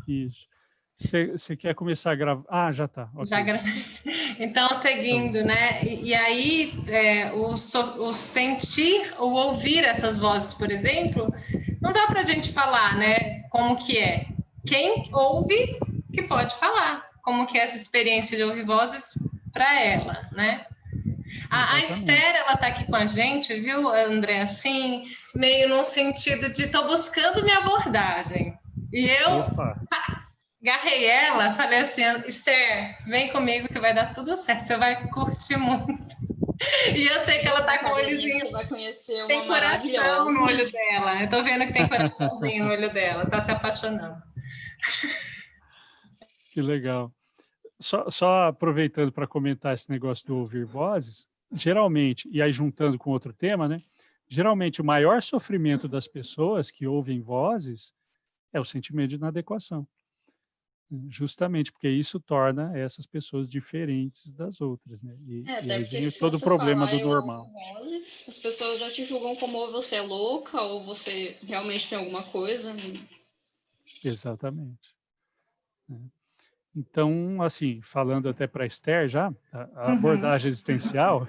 Isso. Você quer começar a gravar? Ah, já está. Okay. Já gravei. Então, seguindo, né? E aí, o sentir ou ouvir essas vozes, por exemplo, não dá para a gente falar, né? Como que é. Quem ouve que pode falar como que é essa experiência de ouvir vozes para ela, né? A Esther, ela tá aqui com a gente, viu, André? Assim, meio num sentido de tô buscando minha abordagem. E eu agarrei ela, falei assim, Esther, vem comigo que vai dar tudo certo, você vai curtir muito. E eu sei que ela tá com o olhozinho. Você vai conhecer tem coração no olho dela. Eu tô vendo que tem coraçãozinho no olho dela, tá se apaixonando. Que legal. Só aproveitando para comentar esse negócio do ouvir vozes, geralmente, e aí juntando com outro tema, né? Geralmente o maior sofrimento das pessoas que ouvem vozes é o sentimento de inadequação. Justamente porque isso torna essas pessoas diferentes das outras, né? E aí vem todo o problema do normal. Vozes, as pessoas já te julgam como ou você é louca ou você realmente tem alguma coisa. Exatamente. Então, assim, falando até para a Esther já, a abordagem existencial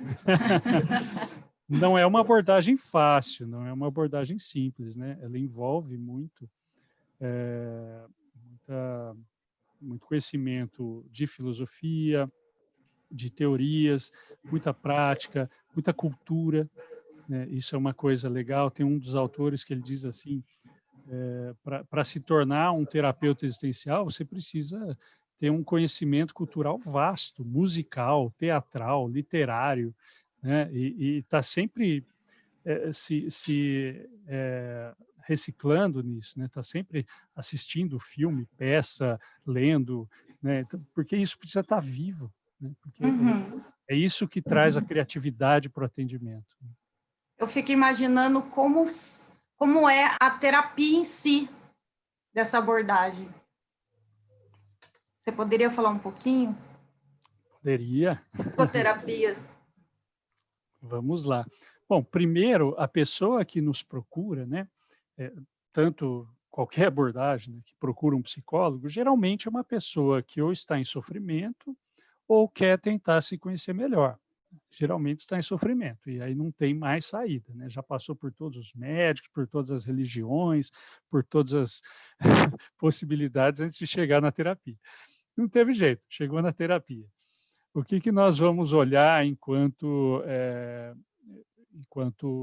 não é uma abordagem fácil, não é uma abordagem simples, né? Ela envolve muito conhecimento de filosofia, de teorias, muita prática, muita cultura, né? Isso é uma coisa legal. Tem um dos autores que ele diz assim, para se tornar um terapeuta existencial, você precisa ter um conhecimento cultural vasto, musical, teatral, literário, né? E está sempre reciclando nisso, né? Está sempre assistindo filme, peça, lendo, né? Então, porque isso precisa estar vivo, né? Porque é isso que traz a criatividade para o atendimento. Eu fico imaginando como é a terapia em si dessa abordagem. Você poderia falar um pouquinho? Poderia. Psicoterapia. Vamos lá. Bom, primeiro, a pessoa que nos procura, né, tanto qualquer abordagem, né, que procura um psicólogo, geralmente é uma pessoa que ou está em sofrimento ou quer tentar se conhecer melhor. Geralmente está em sofrimento, e aí não tem mais saída, né? Já passou por todos os médicos, por todas as religiões, por todas as possibilidades antes de chegar na terapia. Não teve jeito, chegou na terapia. O que nós vamos olhar enquanto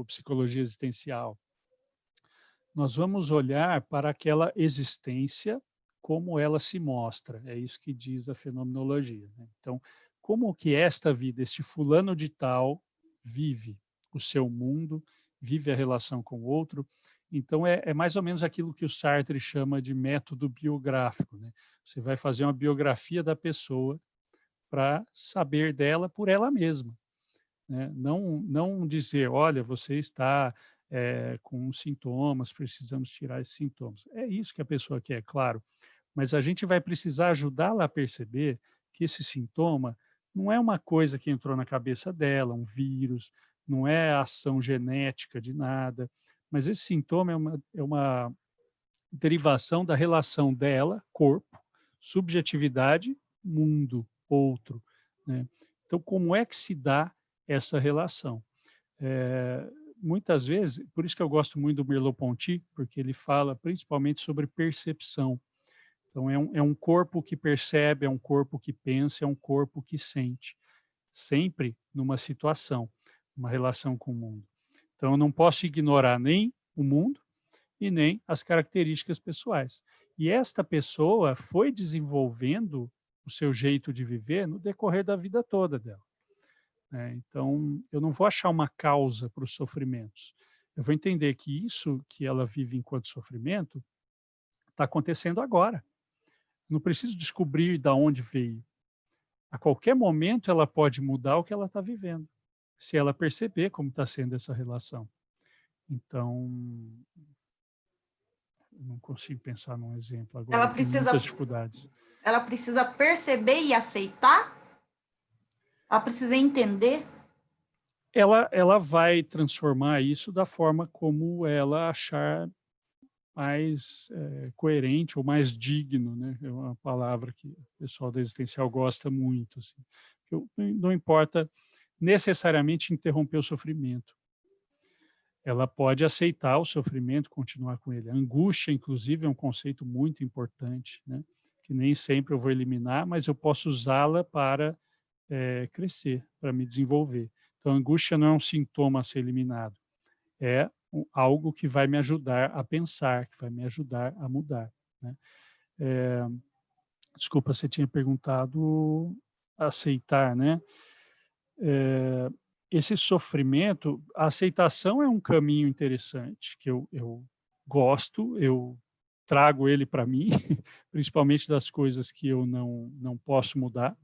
psicologia existencial? Nós vamos olhar para aquela existência como ela se mostra, é isso que diz a fenomenologia, né? Então, como que esta vida, este fulano de tal, vive o seu mundo, vive a relação com o outro. Então, é mais ou menos aquilo que o Sartre chama de método biográfico, né? Você vai fazer uma biografia da pessoa para saber dela por ela mesma, né? Não dizer, olha, você está com sintomas, precisamos tirar esses sintomas. É isso que a pessoa quer, claro, mas a gente vai precisar ajudá-la a perceber que esse sintoma não é uma coisa que entrou na cabeça dela, um vírus, não é a ação genética de nada, mas esse sintoma é uma derivação da relação dela, corpo, subjetividade, mundo, outro, né? Então, como é que se dá essa relação? Muitas vezes, por isso que eu gosto muito do Merleau-Ponty, porque ele fala principalmente sobre percepção. Então, é um corpo que percebe, é um corpo que pensa, é um corpo que sente, sempre numa situação, uma relação com o mundo. Então, eu não posso ignorar nem o mundo e nem as características pessoais. E esta pessoa foi desenvolvendo o seu jeito de viver no decorrer da vida toda dela, né? Então, eu não vou achar uma causa para os sofrimentos. Eu vou entender que isso que ela vive enquanto sofrimento está acontecendo agora. Não preciso descobrir de onde veio. A qualquer momento ela pode mudar o que ela está vivendo, se ela perceber como está sendo essa relação. Então, eu não consigo pensar num exemplo agora. Ela precisa, tem muitas dificuldades. Ela precisa perceber e aceitar? Ela precisa entender? Ela vai transformar isso da forma como ela achar mais coerente ou mais digno, né? É uma palavra que o pessoal da existencial gosta muito, assim. Não importa necessariamente interromper o sofrimento. Ela pode aceitar o sofrimento, continuar com ele. A angústia, inclusive, é um conceito muito importante, né? Que nem sempre eu vou eliminar, mas eu posso usá-la para crescer, para me desenvolver. Então, a angústia não é um sintoma a ser eliminado, é algo que vai me ajudar a pensar, que vai me ajudar a mudar, né? Desculpa, você tinha perguntado aceitar, né? Esse sofrimento, a aceitação é um caminho interessante, que eu gosto, eu trago ele para mim, principalmente das coisas que eu não posso mudar,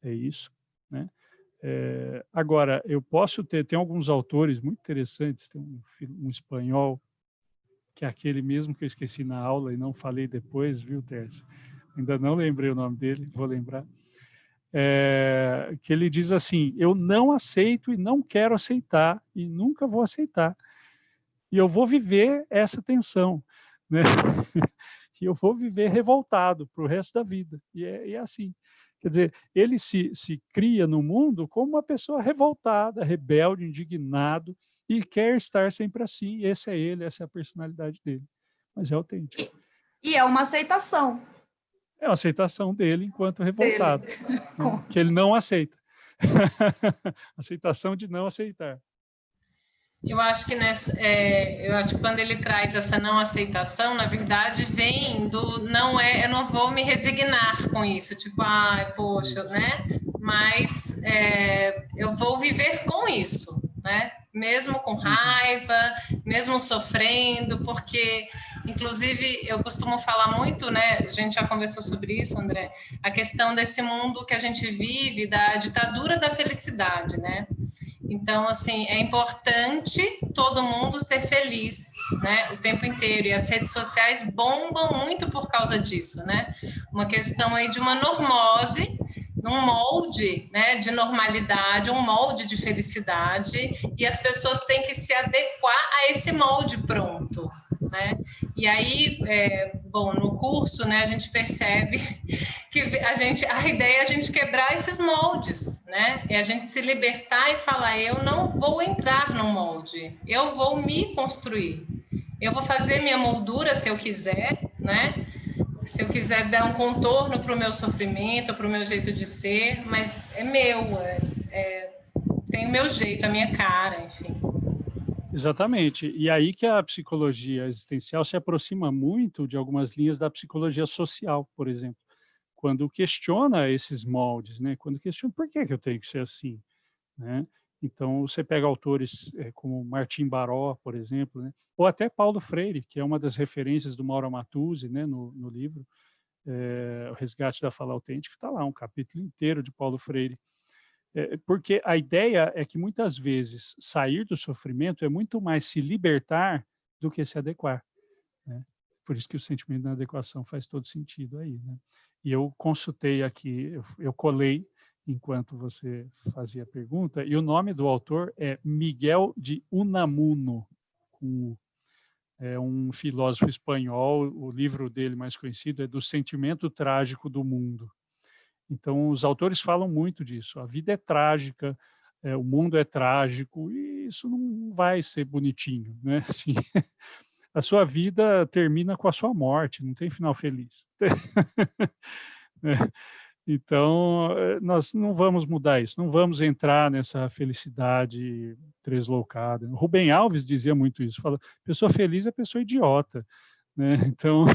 é isso, né? Agora, eu posso tem alguns autores muito interessantes, tem um espanhol, que é aquele mesmo que eu esqueci na aula e não falei depois, viu, Tércio? Ainda não lembrei o nome dele, vou lembrar. Que ele diz assim: eu não aceito e não quero aceitar e nunca vou aceitar. E eu vou viver essa tensão, né? E eu vou viver revoltado para o resto da vida. E é assim. Quer dizer, ele se cria no mundo como uma pessoa revoltada, rebelde, indignado, e quer estar sempre assim. Esse é ele, essa é a personalidade dele. Mas é autêntico. E é uma aceitação. É uma aceitação dele enquanto revoltado, Dele. né? Que ele não aceita. Aceitação de não aceitar. Eu acho que eu acho que quando ele traz essa não aceitação, na verdade, vem do não eu não vou me resignar com isso, tipo, poxa, né? Mas eu vou viver com isso, né? Mesmo com raiva, mesmo sofrendo, porque, inclusive, eu costumo falar muito, né? A gente já conversou sobre isso, André, a questão desse mundo que a gente vive, da ditadura da felicidade, né? Então, assim, é importante todo mundo ser feliz, né, o tempo inteiro. E as redes sociais bombam muito por causa disso, né? Uma questão aí de uma normose, num molde, né, de normalidade, um molde de felicidade, e as pessoas têm que se adequar a esse molde pronto, né? E aí, bom, no curso, né, a gente percebe que a ideia é a gente quebrar esses moldes, né? É a gente se libertar e falar: eu não vou entrar no molde, eu vou me construir, eu vou fazer minha moldura se eu quiser, né? Se eu quiser dar um contorno para o meu sofrimento, para o meu jeito de ser, mas é meu, tem o meu jeito, a minha cara, enfim. Exatamente. E aí que a psicologia existencial se aproxima muito de algumas linhas da psicologia social, por exemplo, quando questiona esses moldes, né? Quando questiona por que eu tenho que ser assim, né? Então, você pega autores como Martim Baró, por exemplo, né? Ou até Paulo Freire, que é uma das referências do Mauro Amatuzzi, né? No livro O Resgate da Fala Autêntica, está lá um capítulo inteiro de Paulo Freire. Porque a ideia é que muitas vezes sair do sofrimento é muito mais se libertar do que se adequar, né? Por isso que o sentimento da adequação faz todo sentido aí, né? E eu consultei aqui, eu colei enquanto você fazia a pergunta, e o nome do autor é Miguel de Unamuno, é um filósofo espanhol. O livro dele mais conhecido é Do Sentimento Trágico do Mundo. Então, os autores falam muito disso. A vida é trágica, o mundo é trágico, e isso não vai ser bonitinho, né? Assim, a sua vida termina com a sua morte, não tem final feliz. Então, nós não vamos mudar isso, não vamos entrar nessa felicidade tresloucada. O Rubem Alves dizia muito isso, fala: pessoa feliz é pessoa idiota, né? Então,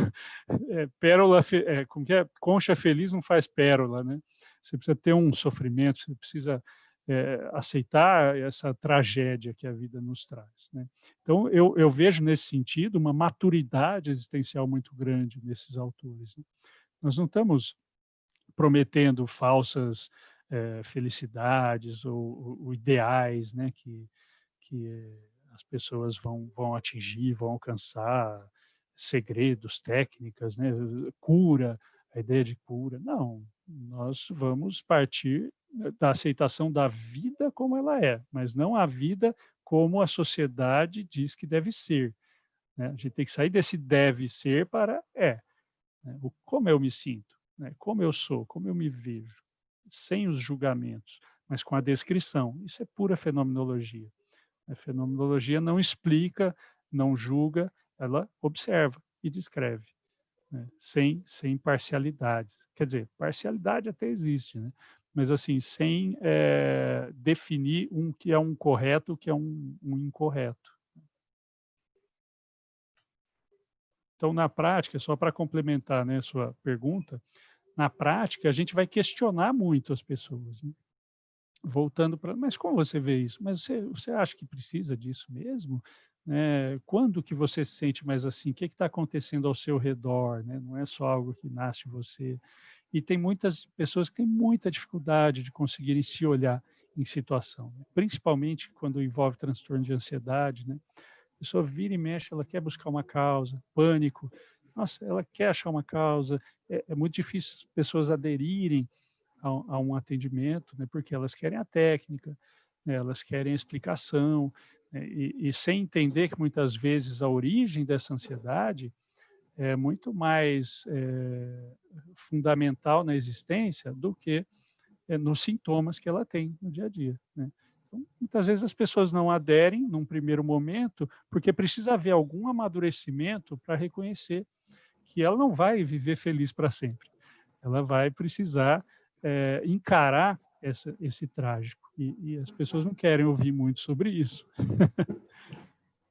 pérola, como que é? Concha feliz não faz pérola, né? Você precisa ter um sofrimento, você precisa aceitar essa tragédia que a vida nos traz, né? Então, eu vejo nesse sentido uma maturidade existencial muito grande nesses autores, né? Nós não estamos prometendo falsas felicidades ou ideais, né, que as pessoas vão atingir, vão alcançar, segredos, técnicas, né, cura, a ideia de cura. Não, nós vamos partir da aceitação da vida como ela é, mas não a vida como a sociedade diz que deve ser, né? A gente tem que sair desse deve ser para é, né? Como eu me sinto, né? Como eu sou, como eu me vejo, sem os julgamentos, mas com a descrição. Isso é pura fenomenologia. A fenomenologia não explica, não julga, ela observa e descreve, né? Sem parcialidade. Quer dizer, parcialidade até existe, né? Mas assim, sem definir um que é um correto, o que é um incorreto. Então, na prática, só para complementar, né, a sua pergunta, na prática, a gente vai questionar muito as pessoas, né? Voltando para, mas como você vê isso? Mas você acha que precisa disso mesmo? Quando que você se sente mais assim? O que está acontecendo ao seu redor, né? Não é só algo que nasce em você. E tem muitas pessoas que têm muita dificuldade de conseguirem se olhar em situação, né? Principalmente quando envolve transtorno de ansiedade, né? A pessoa vira e mexe, ela quer buscar uma causa, pânico, nossa, ela quer achar uma causa, é muito difícil as pessoas aderirem a um atendimento, né, porque elas querem a técnica, né, elas querem a explicação, né, e sem entender que muitas vezes a origem dessa ansiedade é muito mais fundamental na existência do que nos sintomas que ela tem no dia a dia, né? Então, muitas vezes as pessoas não aderem num primeiro momento, porque precisa haver algum amadurecimento para reconhecer que ela não vai viver feliz para sempre. Ela vai precisar encarar esse trágico. E as pessoas não querem ouvir muito sobre isso.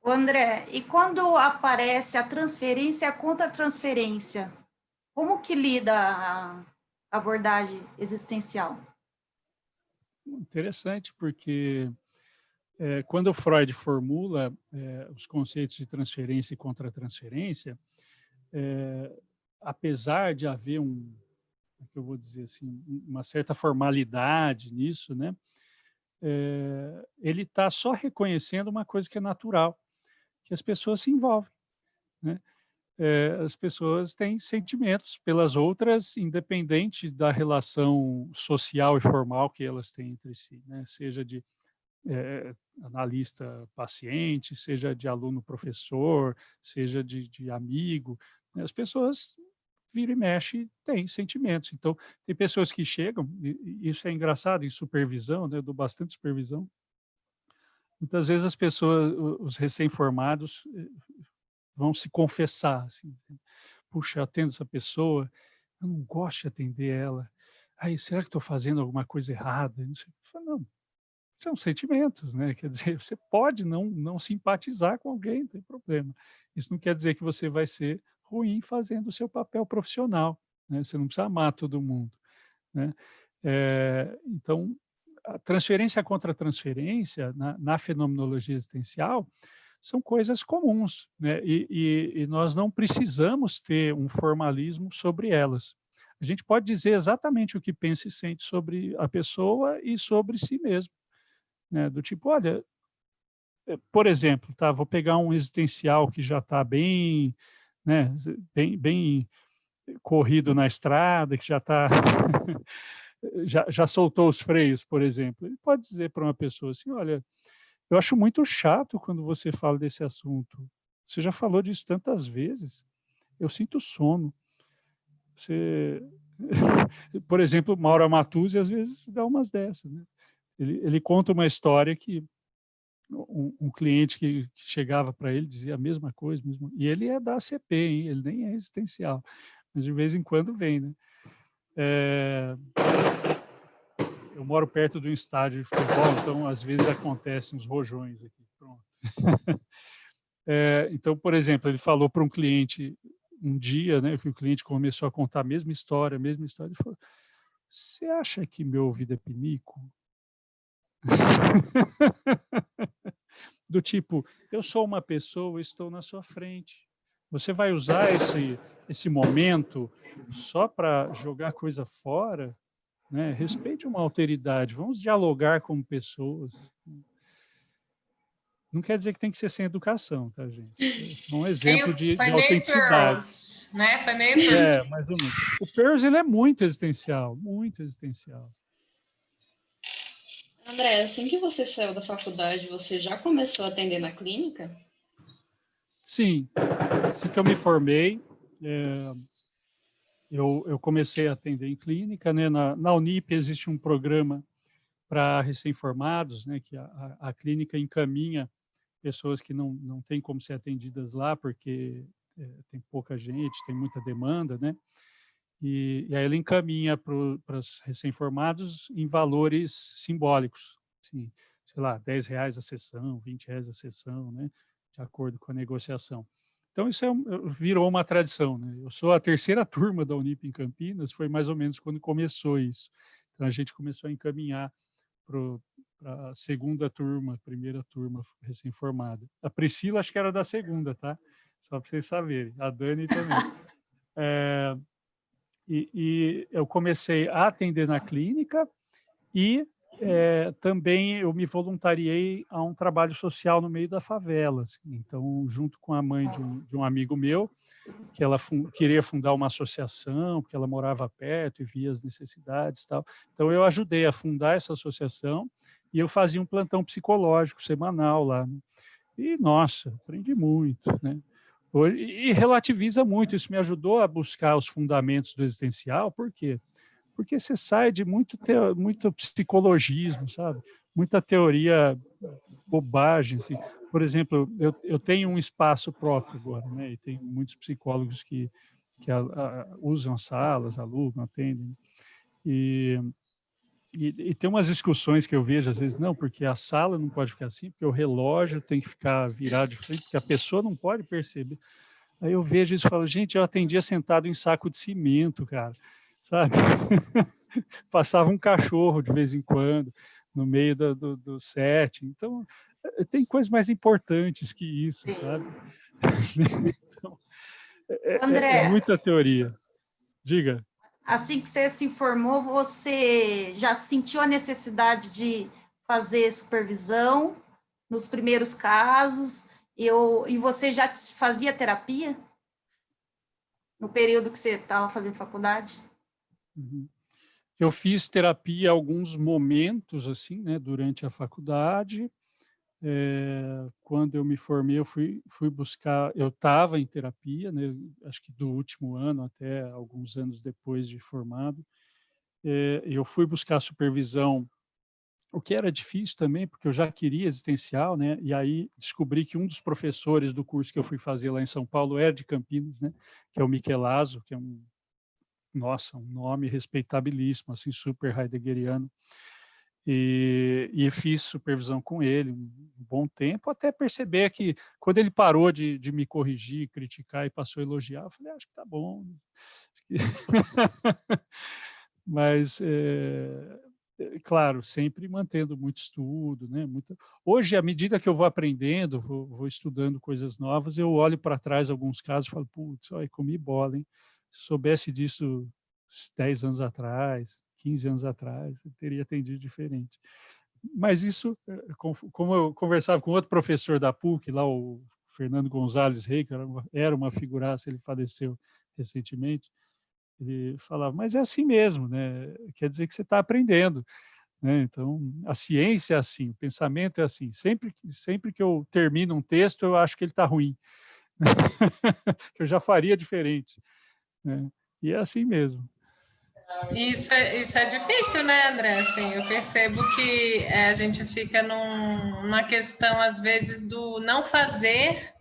Ô, André, e quando aparece a transferência e a contra-transferência, como que lida a abordagem existencial? Interessante, porque quando Freud formula os conceitos de transferência e contra-transferência, apesar de haver que eu vou dizer assim, uma certa formalidade nisso, né? Ele está só reconhecendo uma coisa que é natural, que as pessoas se envolvem, né? As pessoas têm sentimentos pelas outras, independente da relação social e formal que elas têm entre si, né? Seja de analista-paciente, seja de aluno-professor, seja de amigo, né? As pessoas vira e mexe têm sentimentos. Então, tem pessoas que chegam, e isso é engraçado em supervisão, né? Eu dou bastante supervisão. Muitas vezes as pessoas, os recém-formados, vão se confessar, assim, puxa, eu atendo essa pessoa, eu não gosto de atender ela. Aí, será que estou fazendo alguma coisa errada? Não sei. Eu falo, não, são sentimentos, né? Quer dizer, você pode não simpatizar com alguém, não tem problema. Isso não quer dizer que você vai ser ruim fazendo o seu papel profissional, né? Você não precisa amar todo mundo, né? Então, a transferência contra transferência, na fenomenologia existencial, são coisas comuns, né? E nós não precisamos ter um formalismo sobre elas. A gente pode dizer exatamente o que pensa e sente sobre a pessoa e sobre si mesmo, né? Do tipo, olha, por exemplo, tá, vou pegar um existencial que já está bem, né, bem corrido na estrada, que já está já soltou os freios, por exemplo. Ele pode dizer para uma pessoa assim, olha, eu acho muito chato quando você fala desse assunto. Você já falou disso tantas vezes. Eu sinto sono. Você, por exemplo, Mauro Amatuzzi às vezes dá umas dessas, né? Ele conta uma história que um cliente que chegava para ele dizia a mesma coisa, e ele é da ACP, hein? Ele nem é existencial, mas de vez em quando vem, né? Eu moro perto de um estádio de futebol, então às vezes acontecem uns rojões aqui. Pronto. Então, por exemplo, ele falou para um cliente um dia, né, que o cliente começou a contar a mesma história, ele falou, você acha que meu ouvido é pinico? Do tipo, eu sou uma pessoa, estou na sua frente. Você vai usar esse momento só para jogar coisa fora, né? Respeite uma alteridade, vamos dialogar como pessoas. Não quer dizer que tem que ser sem educação, tá, gente? É um exemplo de meio autenticidade. Pearls, né? Foi meio Pearls. Mais ou menos. O Peirce, ele é muito existencial, muito existencial. André, assim que você saiu da faculdade, você já começou a atender na clínica? Sim, assim que eu me formei, eu comecei a atender em clínica, né? Na Unip existe um programa para recém-formados, né? Que a clínica encaminha pessoas que não têm como ser atendidas lá, porque tem pouca gente, tem muita demanda, né? E aí ele encaminha para os recém-formados em valores simbólicos, assim, sei lá, R$ 10 a sessão, R$ 20 a sessão, né? De acordo com a negociação. Então, isso virou uma tradição, né? Eu sou a terceira turma da Unip em Campinas, foi mais ou menos quando começou isso. Então, a gente começou a encaminhar para a segunda turma, primeira turma recém-formada. A Priscila, acho que era da segunda, tá? Só para vocês saberem. A Dani também. E eu comecei a atender na clínica e também eu me voluntariei a um trabalho social no meio da favela. Assim. Então, junto com a mãe de um amigo meu, que ela queria fundar uma associação, porque ela morava perto e via as necessidades e tal. Então, eu ajudei a fundar essa associação e eu fazia um plantão psicológico semanal lá. Né? E, nossa, aprendi muito, né? E relativiza muito, isso me ajudou a buscar os fundamentos do existencial, por quê? Porque você sai de muito psicologismo, sabe? Muita teoria bobagem, assim. Por exemplo, eu tenho um espaço próprio agora, né? E tem muitos psicólogos que usam as salas, alugam, atendem. E tem umas discussões que eu vejo às vezes, não, porque a sala não pode ficar assim, porque o relógio tem que ficar virado de frente, porque a pessoa não pode perceber. Aí eu vejo isso e falo, gente, eu atendia sentado em saco de cimento, cara, sabe? Passava um cachorro de vez em quando no meio do set. Então, tem coisas mais importantes que isso, sabe? Então, é André, muita teoria. Diga. assim que você se informou, você já sentiu a necessidade de fazer supervisão nos primeiros casos? E você já fazia terapia no período que você estava fazendo faculdade? Uhum. Eu fiz terapia em alguns momentos, assim, né, durante a faculdade. Quando eu me formei, eu fui buscar, eu estava em terapia, né, acho que do último ano até alguns anos depois de formado. Eu fui buscar supervisão, o que era difícil também, porque eu já queria existencial, né, e aí descobri que um dos professores do curso que eu fui fazer lá em São Paulo era de Campinas, né, que é o Michelazzo, que é um nome respeitabilíssimo, assim, super heideggeriano. E fiz supervisão com ele um bom tempo, até perceber que quando ele parou de me corrigir, criticar e passou a elogiar, eu falei, acho que tá bom. Mas, claro, sempre mantendo muito estudo, né? Hoje, à medida que eu vou aprendendo, vou estudando coisas novas, eu olho para trás alguns casos e falo, putz, olha, comi bola, hein? Se soubesse disso 10 anos atrás, 15 anos atrás, eu teria atendido diferente. Mas isso, como eu conversava com outro professor da PUC, lá o Fernando Gonzalez Rey, que era uma figuraça, ele faleceu recentemente, ele falava, mas é assim mesmo, né? Quer dizer que você está aprendendo, né? Então, a ciência é assim, o pensamento é assim. Sempre que eu termino um texto, eu acho que ele está ruim, que eu já faria diferente, né? E é assim mesmo. Isso é difícil, né, André? Assim, eu percebo que a gente fica numa questão, às vezes, do não fazer,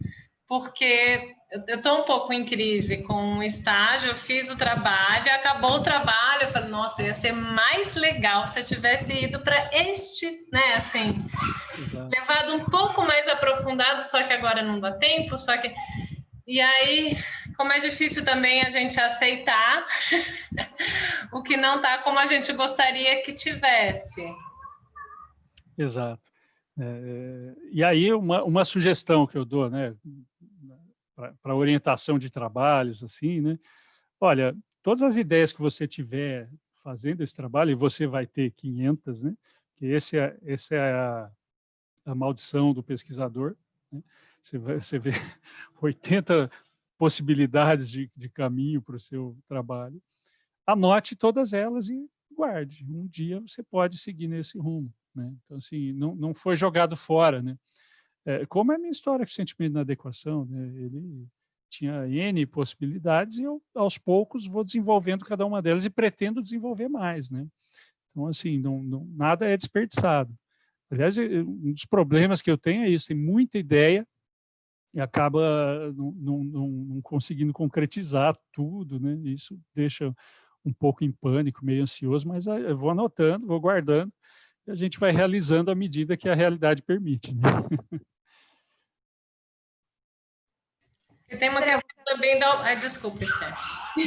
porque eu estou um pouco em crise com o estágio, eu fiz o trabalho, acabou o trabalho, eu falei, nossa, ia ser mais legal se eu tivesse ido para este, né, assim, Exato. levado um pouco mais aprofundado, só que agora não dá tempo, só que... E aí, como é difícil também a gente aceitar o que não está como a gente gostaria que tivesse. Exato. E aí, uma sugestão que eu dou, né, para orientação de trabalhos, assim, né? Olha, todas as ideias que você tiver fazendo esse trabalho, e você vai ter 500, né? Que essa é a maldição do pesquisador, né? Você vê 80 possibilidades de caminho para o seu trabalho. Anote todas elas e guarde. Um dia você pode seguir nesse rumo, né? Então, assim, não foi jogado fora, né? Como é a minha história com o sentimento de inadequação, né? Ele tinha N possibilidades e eu, aos poucos, vou desenvolvendo cada uma delas e pretendo desenvolver mais, né? Então, assim, nada é desperdiçado. Aliás, um dos problemas que eu tenho é isso, tem muita ideia e acaba não conseguindo concretizar tudo, né? Isso deixa um pouco em pânico, meio ansioso, mas eu vou anotando, vou guardando, e a gente vai realizando à medida que a realidade permite, né? E tem uma André, questão também desculpa, Esther,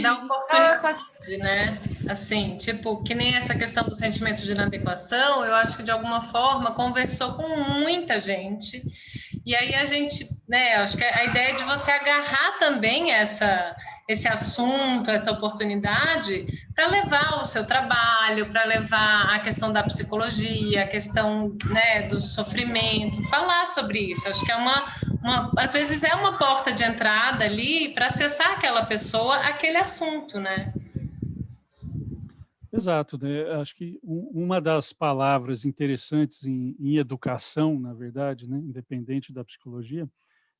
da eu oportunidade, né? Assim, tipo, que nem essa questão do sentimento de inadequação, eu acho que de alguma forma conversou com muita gente, e aí a gente, né, acho que a ideia é de você agarrar também esse assunto, essa oportunidade, para levar o seu trabalho, para levar a questão da psicologia, a questão, né, do sofrimento, falar sobre isso. Acho que às vezes é uma porta de entrada ali para acessar aquela pessoa, aquele assunto, né? Exato, né? Acho que uma das palavras interessantes em educação, na verdade, né, independente da psicologia,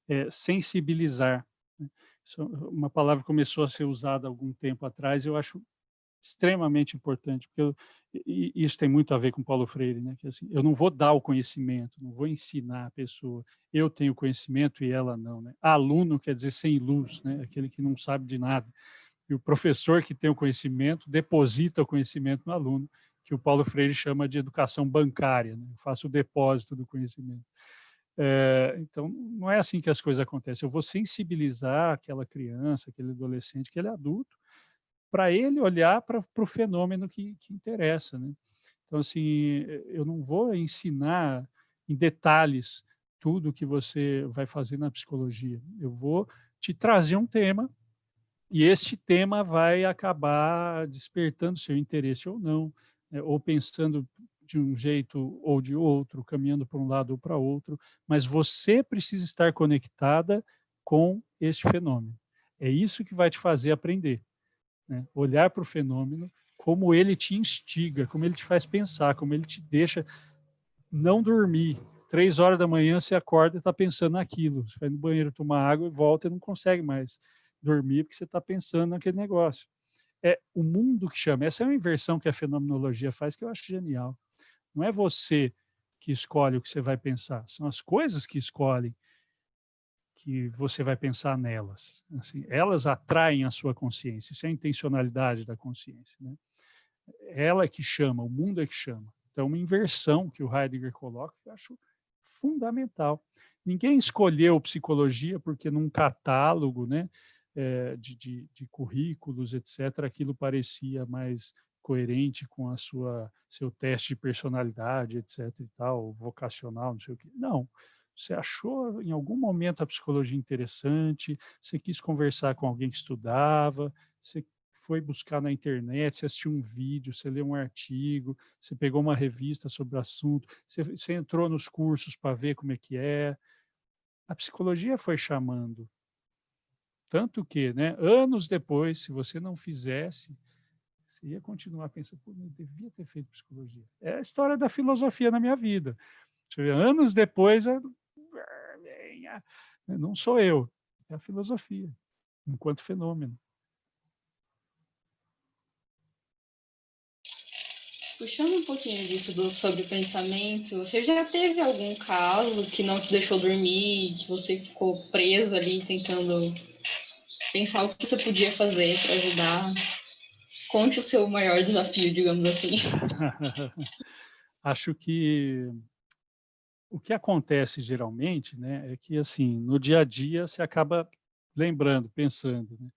é sensibilizar, né? Isso é uma palavra que começou a ser usada há algum tempo atrás, eu acho extremamente importante, porque e isso tem muito a ver com Paulo Freire, né? Que assim, eu não vou dar o conhecimento, não vou ensinar a pessoa, eu tenho conhecimento e ela não, né? Aluno quer dizer sem luz, né? Aquele que não sabe de nada. E o professor que tem o conhecimento deposita o conhecimento no aluno, que o Paulo Freire chama de educação bancária, né? Eu faço o depósito do conhecimento. Então, não é assim que as coisas acontecem. Eu vou sensibilizar aquela criança, aquele adolescente, aquele adulto, para ele olhar para o fenômeno que interessa, né? Então, assim, eu não vou ensinar em detalhes tudo que você vai fazer na psicologia. Eu vou te trazer um tema e este tema vai acabar despertando seu interesse ou não, né? Ou pensando de um jeito ou de outro, caminhando para um lado ou para outro, mas você precisa estar conectada com este fenômeno. É isso que vai te fazer aprender, né? Olhar para o fenômeno, como ele te instiga, como ele te faz pensar, como ele te deixa não dormir. 3 horas da manhã você acorda e está pensando naquilo. Você vai no banheiro tomar água e volta e não consegue mais dormir porque você está pensando naquele negócio. É o mundo que chama. Essa é uma inversão que a fenomenologia faz que eu acho genial. Não é você que escolhe o que você vai pensar, são as coisas que escolhem que você vai pensar nelas. Assim, elas atraem a sua consciência, isso é a intencionalidade da consciência, né? Ela é que chama, o mundo é que chama. Então, uma inversão que o Heidegger coloca, eu acho fundamental. Ninguém escolheu psicologia porque num catálogo, né, de currículos, etc., aquilo parecia mais coerente com a seu teste de personalidade, etc., e tal, vocacional, não sei o quê. Não. Você achou em algum momento a psicologia interessante, você quis conversar com alguém que estudava, você foi buscar na internet, você assistiu um vídeo, você leu um artigo, você pegou uma revista sobre o assunto, você entrou nos cursos para ver como é que é. A psicologia foi chamando. Tanto que, né, anos depois, se você não fizesse, você ia continuar pensando, pô, eu devia ter feito psicologia. É a história da filosofia na minha vida. Você vê, anos depois, não sou eu, é a filosofia, enquanto fenômeno. Puxando um pouquinho disso sobre o pensamento, você já teve algum caso que não te deixou dormir, que você ficou preso ali tentando pensar o que você podia fazer para ajudar? Conte o seu maior desafio, digamos assim. Acho que o que acontece geralmente, né, é que assim, no dia a dia você acaba lembrando, pensando, né,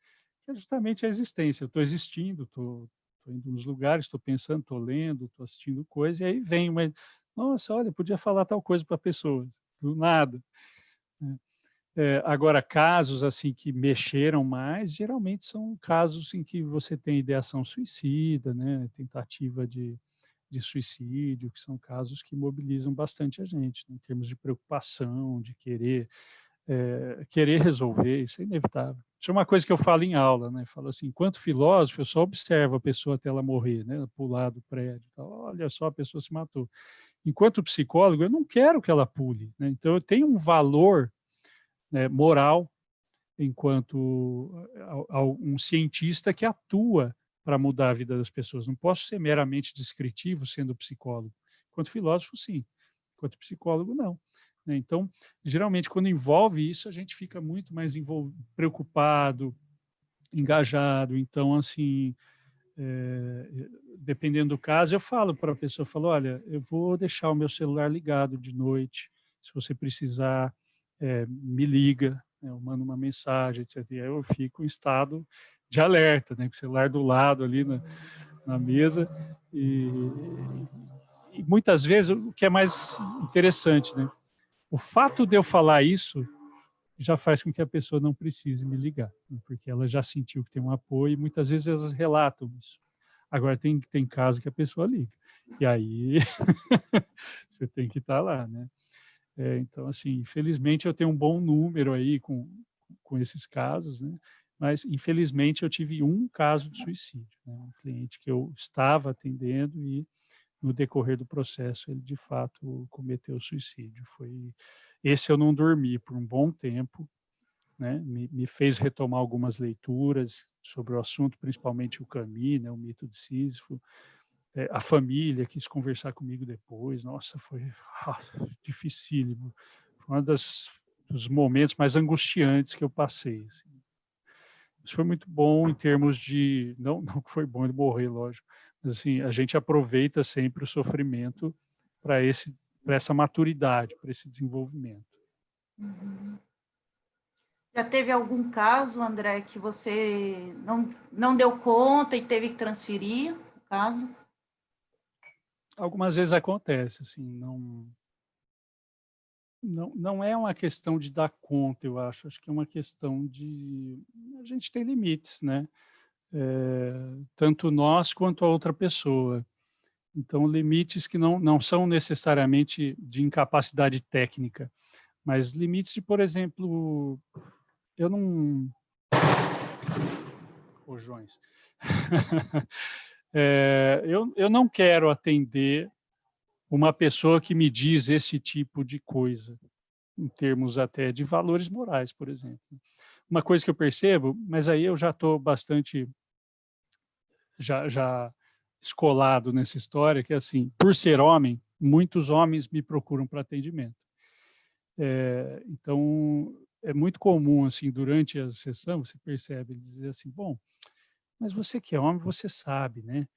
que é justamente a existência. Eu estou existindo, estou indo nos lugares, estou pensando, estou lendo, estou assistindo coisa, e aí vem uma, nossa, olha, eu podia falar tal coisa para pessoas, do nada, né? Agora, casos assim que mexeram mais, geralmente são casos em que você tem ideação suicida, né, tentativa de suicídio, que são casos que mobilizam bastante a gente, né, em termos de preocupação, de querer resolver, isso é inevitável. Isso é uma coisa que eu falo em aula, né? Falo assim, enquanto filósofo, eu só observo a pessoa até ela morrer, né? Pular do prédio, tal. Olha só, a pessoa se matou. enquanto psicólogo, eu não quero que ela pule, né? Então, eu tenho um valor, né, moral enquanto um cientista que atua para mudar a vida das pessoas. Não posso ser meramente descritivo sendo psicólogo. Enquanto filósofo, sim. Enquanto psicólogo, não. Então, geralmente, quando envolve isso, a gente fica muito mais preocupado, engajado. Então, assim, dependendo do caso, eu falo para a pessoa, falo, olha, eu vou deixar o meu celular ligado de noite, se você precisar, me liga, né, eu mando uma mensagem, etc. E aí eu fico em estado de alerta, né, com o celular do lado ali na mesa, e muitas vezes o que é mais interessante, né, o fato de eu falar isso já faz com que a pessoa não precise me ligar, né, porque ela já sentiu que tem um apoio, e muitas vezes elas relatam isso. Agora, tem caso que a pessoa liga, e aí você tem que estar lá, né? Então, assim, infelizmente eu tenho um bom número aí com esses casos, né? Mas, infelizmente, eu tive um caso de suicídio, né? Um cliente que eu estava atendendo e, no decorrer do processo, ele, de fato, cometeu suicídio. Esse eu não dormi por um bom tempo, né? Me fez retomar algumas leituras sobre o assunto, principalmente o Camus, né? O mito de Sísifo. A família quis conversar comigo depois. Nossa, foi dificílimo. Foi dos momentos mais angustiantes que eu passei. Assim. Isso foi muito bom em termos de... Não que foi bom ele morrer, lógico. Mas, assim, a gente aproveita sempre o sofrimento para essa maturidade, para esse desenvolvimento. Uhum. Já teve algum caso, André, que você não deu conta e teve que transferir o caso? Algumas vezes acontece, assim, não é uma questão de dar conta, eu acho que é uma questão de... A gente tem limites, né? Tanto nós quanto a outra pessoa. Então, limites que não são necessariamente de incapacidade técnica, mas limites de, por exemplo, eu não... Rojões. Eu não quero atender uma pessoa que me diz esse tipo de coisa, em termos até de valores morais, por exemplo. Uma coisa que eu percebo, mas aí eu já estou bastante já escolado nessa história, que é assim, por ser homem, muitos homens me procuram para atendimento. Então, é muito comum, assim, durante a sessão, você percebe, ele dizer assim, bom, mas você que é homem, você sabe, né?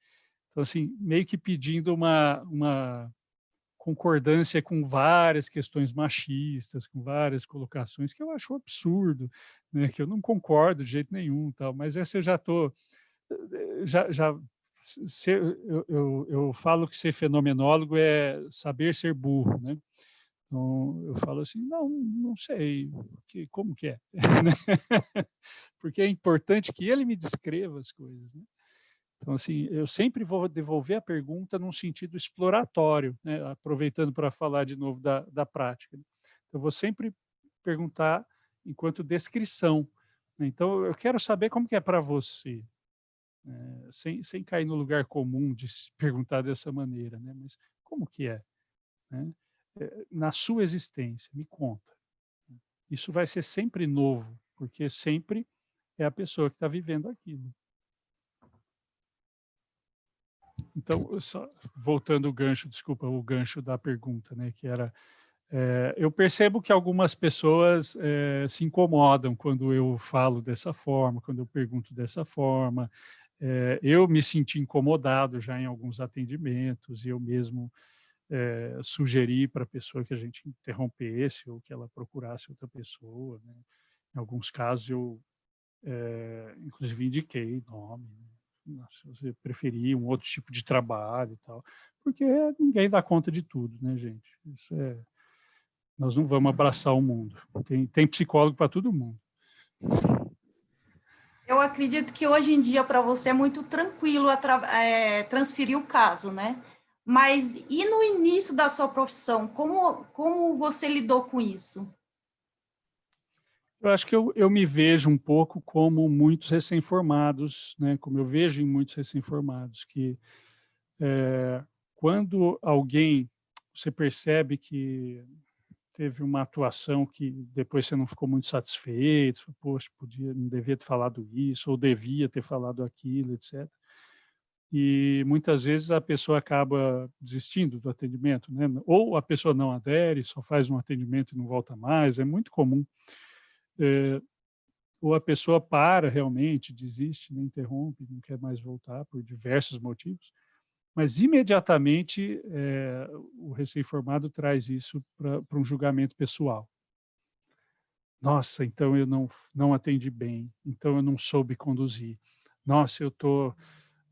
Então, assim, meio que pedindo uma concordância com várias questões machistas, com várias colocações, que eu acho um absurdo, né? Que eu não concordo de jeito nenhum, tal, mas essa eu já estou... eu falo que ser fenomenólogo é saber ser burro, né? Então, eu falo assim, não sei, como que é? Porque é importante que ele me descreva as coisas, né? Então, assim, eu sempre vou devolver a pergunta num sentido exploratório, né? Aproveitando para falar de novo da prática. Eu vou sempre perguntar enquanto descrição. Então, eu quero saber como que é para você, sem cair no lugar comum de se perguntar dessa maneira, né? Mas como que é, né? Na sua existência, me conta. Isso vai ser sempre novo, porque sempre é a pessoa que está vivendo aquilo. Então, voltando o gancho, desculpa, o gancho da pergunta, né, que era, eu percebo que algumas pessoas se incomodam quando eu falo dessa forma, quando eu pergunto dessa forma. Eu me senti incomodado já em alguns atendimentos, e eu mesmo sugeri para a pessoa que a gente interrompesse ou que ela procurasse outra pessoa, né? Em alguns casos eu, inclusive, indiquei nome, né? Se você preferir um outro tipo de trabalho e tal, porque ninguém dá conta de tudo, né, gente? Nós não vamos abraçar o mundo. Tem psicólogo para todo mundo. Eu acredito que hoje em dia para você é muito tranquilo transferir o caso, né? Mas e no início da sua profissão, como você lidou com isso? Eu acho que eu me vejo um pouco como muitos recém-formados, né? Como eu vejo em muitos recém-formados, que quando alguém você percebe que teve uma atuação que depois você não ficou muito satisfeito, poxa, não devia ter falado isso, ou devia ter falado aquilo, etc. E muitas vezes a pessoa acaba desistindo do atendimento, né? Ou a pessoa não adere, só faz um atendimento e não volta mais, é muito comum. Ou a pessoa para realmente, desiste, né? Interrompe, não quer mais voltar por diversos motivos, mas imediatamente o recém-formado traz isso para um julgamento pessoal. Nossa, então eu não atendi bem, então eu não soube conduzir. Nossa, eu estou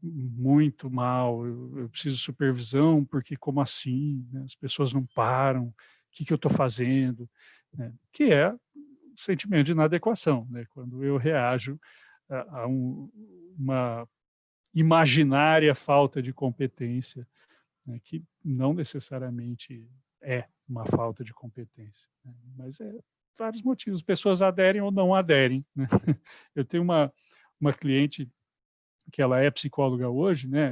muito mal, eu preciso de supervisão, porque como assim? Né? As pessoas não param, o que eu estou fazendo? Né? Que é o sentimento de inadequação, né? Quando eu reajo a uma imaginária falta de competência, né? Que não necessariamente é uma falta de competência, né? Mas é vários motivos, pessoas aderem ou não aderem, né? Eu tenho uma cliente que ela é psicóloga hoje, né?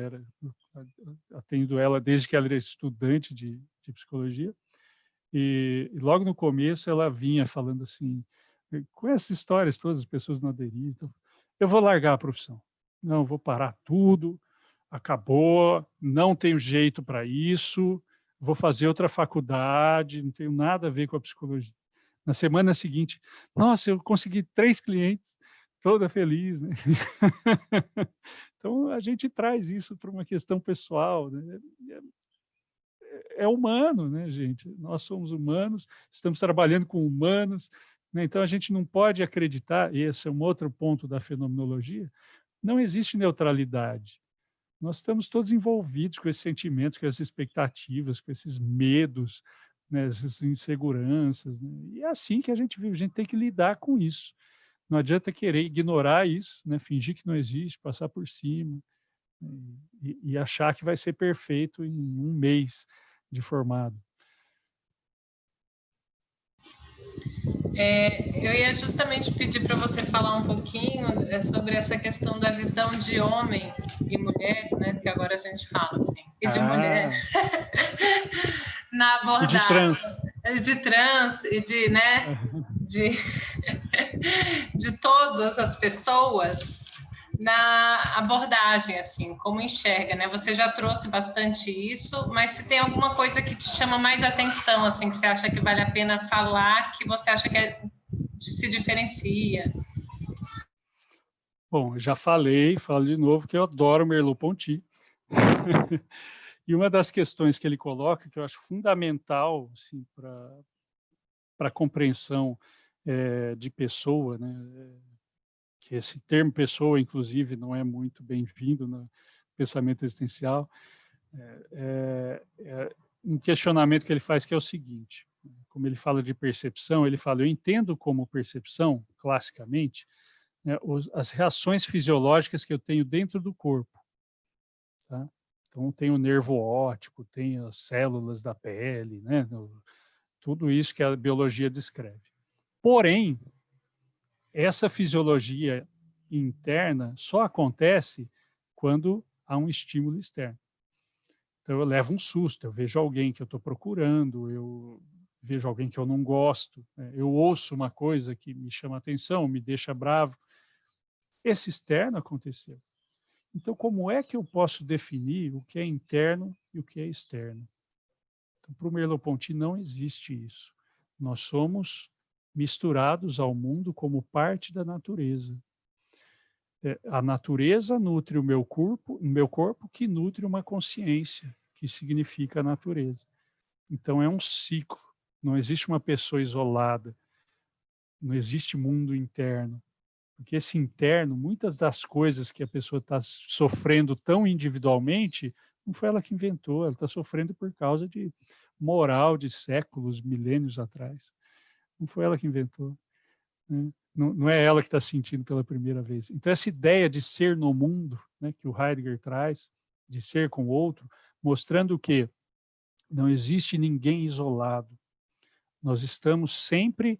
Atendo ela desde que ela era estudante de psicologia, e logo no começo ela vinha falando assim, com essas histórias todas, as pessoas não aderiam, então, eu vou largar a profissão, não, vou parar tudo, acabou, não tenho jeito para isso, vou fazer outra faculdade, não tenho nada a ver com a psicologia. Na semana seguinte, nossa, eu consegui 3 clientes, toda feliz, né? Então, a gente traz isso para uma questão pessoal, né? É humano, né, gente? Nós somos humanos, estamos trabalhando com humanos, né? Então a gente não pode acreditar, e esse é um outro ponto da fenomenologia, não existe neutralidade. Nós estamos todos envolvidos com esses sentimentos, com essas expectativas, com esses medos, né, essas inseguranças, né? E é assim que a gente vive, a gente tem que lidar com isso. Não adianta querer ignorar isso, né, fingir que não existe, passar por cima, e achar que vai ser perfeito em um mês de formado. Eu ia justamente pedir para você falar um pouquinho sobre essa questão da visão de homem e mulher, né? Porque agora a gente fala assim, e de mulher na E de abordagem, de trans e de, né? De todas as pessoas na abordagem, assim, como enxerga, né? Você já trouxe bastante isso, mas se tem alguma coisa que te chama mais atenção, assim, que você acha que vale a pena falar, que você acha que se diferencia? Bom, já falo de novo que eu adoro Merleau-Ponty. E uma das questões que ele coloca, que eu acho fundamental assim, para a compreensão de pessoa, né? Que esse termo pessoa, inclusive, não é muito bem-vindo no pensamento existencial, é um questionamento que ele faz que é o seguinte, como ele fala de percepção, ele fala, eu entendo como percepção, classicamente, né, as reações fisiológicas que eu tenho dentro do corpo. Tá? Então, tem o nervo óptico, tem as células da pele, né, tudo isso que a biologia descreve. Porém, essa fisiologia interna só acontece quando há um estímulo externo. Então, eu levo um susto, eu vejo alguém que eu estou procurando, eu vejo alguém que eu não gosto, né? Eu ouço uma coisa que me chama atenção, me deixa bravo. Esse externo aconteceu. Então, como é que eu posso definir o que é interno e o que é externo? Então, para o Merleau-Ponty não existe isso. Nós somos misturados ao mundo como parte da natureza. A natureza nutre o meu corpo que nutre uma consciência, que significa a natureza. Então é um ciclo, não existe uma pessoa isolada, não existe mundo interno, porque esse interno, muitas das coisas que a pessoa está sofrendo tão individualmente, não foi ela que inventou, ela está sofrendo por causa de moral de séculos, milênios atrás. Não foi ela que inventou, né? Não é ela que está sentindo pela primeira vez. Então, essa ideia de ser no mundo, né, que o Heidegger traz, de ser com o outro, mostrando que não existe ninguém isolado. Nós estamos sempre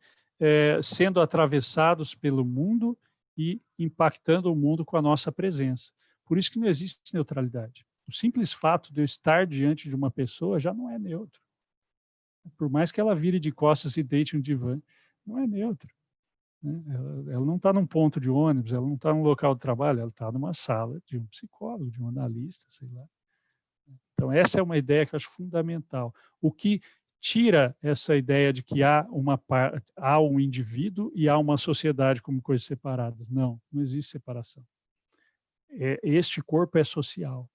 sendo atravessados pelo mundo e impactando o mundo com a nossa presença. Por isso que não existe neutralidade. O simples fato de eu estar diante de uma pessoa já não é neutro. Por mais que ela vire de costas e deite no divã, não é neutro, né? Ela não está num ponto de ônibus, ela não está num local de trabalho, ela está numa sala de um psicólogo, de um analista, sei lá. Então, essa é uma ideia que eu acho fundamental. O que tira essa ideia de que há um indivíduo e há uma sociedade como coisas separadas. Não, não existe separação. Este corpo é social.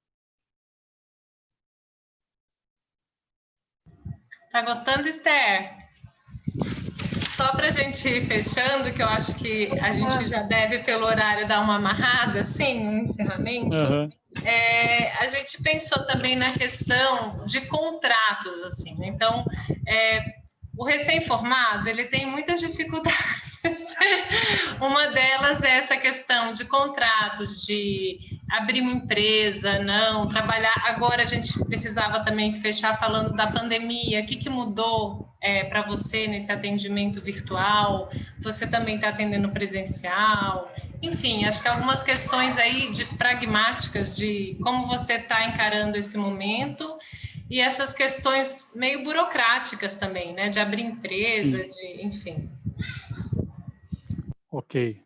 Tá gostando, Esther? Só para a gente ir fechando, que eu acho que a gente já deve, pelo horário, dar uma amarrada, assim, no encerramento. Uhum. A gente pensou também na questão de contratos, assim, né? Então, o recém-formado, ele tem muitas dificuldades. Uma delas é essa questão de contratos, de abrir uma empresa, não, trabalhar. Agora a gente precisava também fechar falando da pandemia. O que mudou para você nesse atendimento virtual? Você também está atendendo presencial? Enfim, acho que algumas questões aí pragmáticas de como você está encarando esse momento e essas questões meio burocráticas também, né? De abrir empresa, enfim. Ok.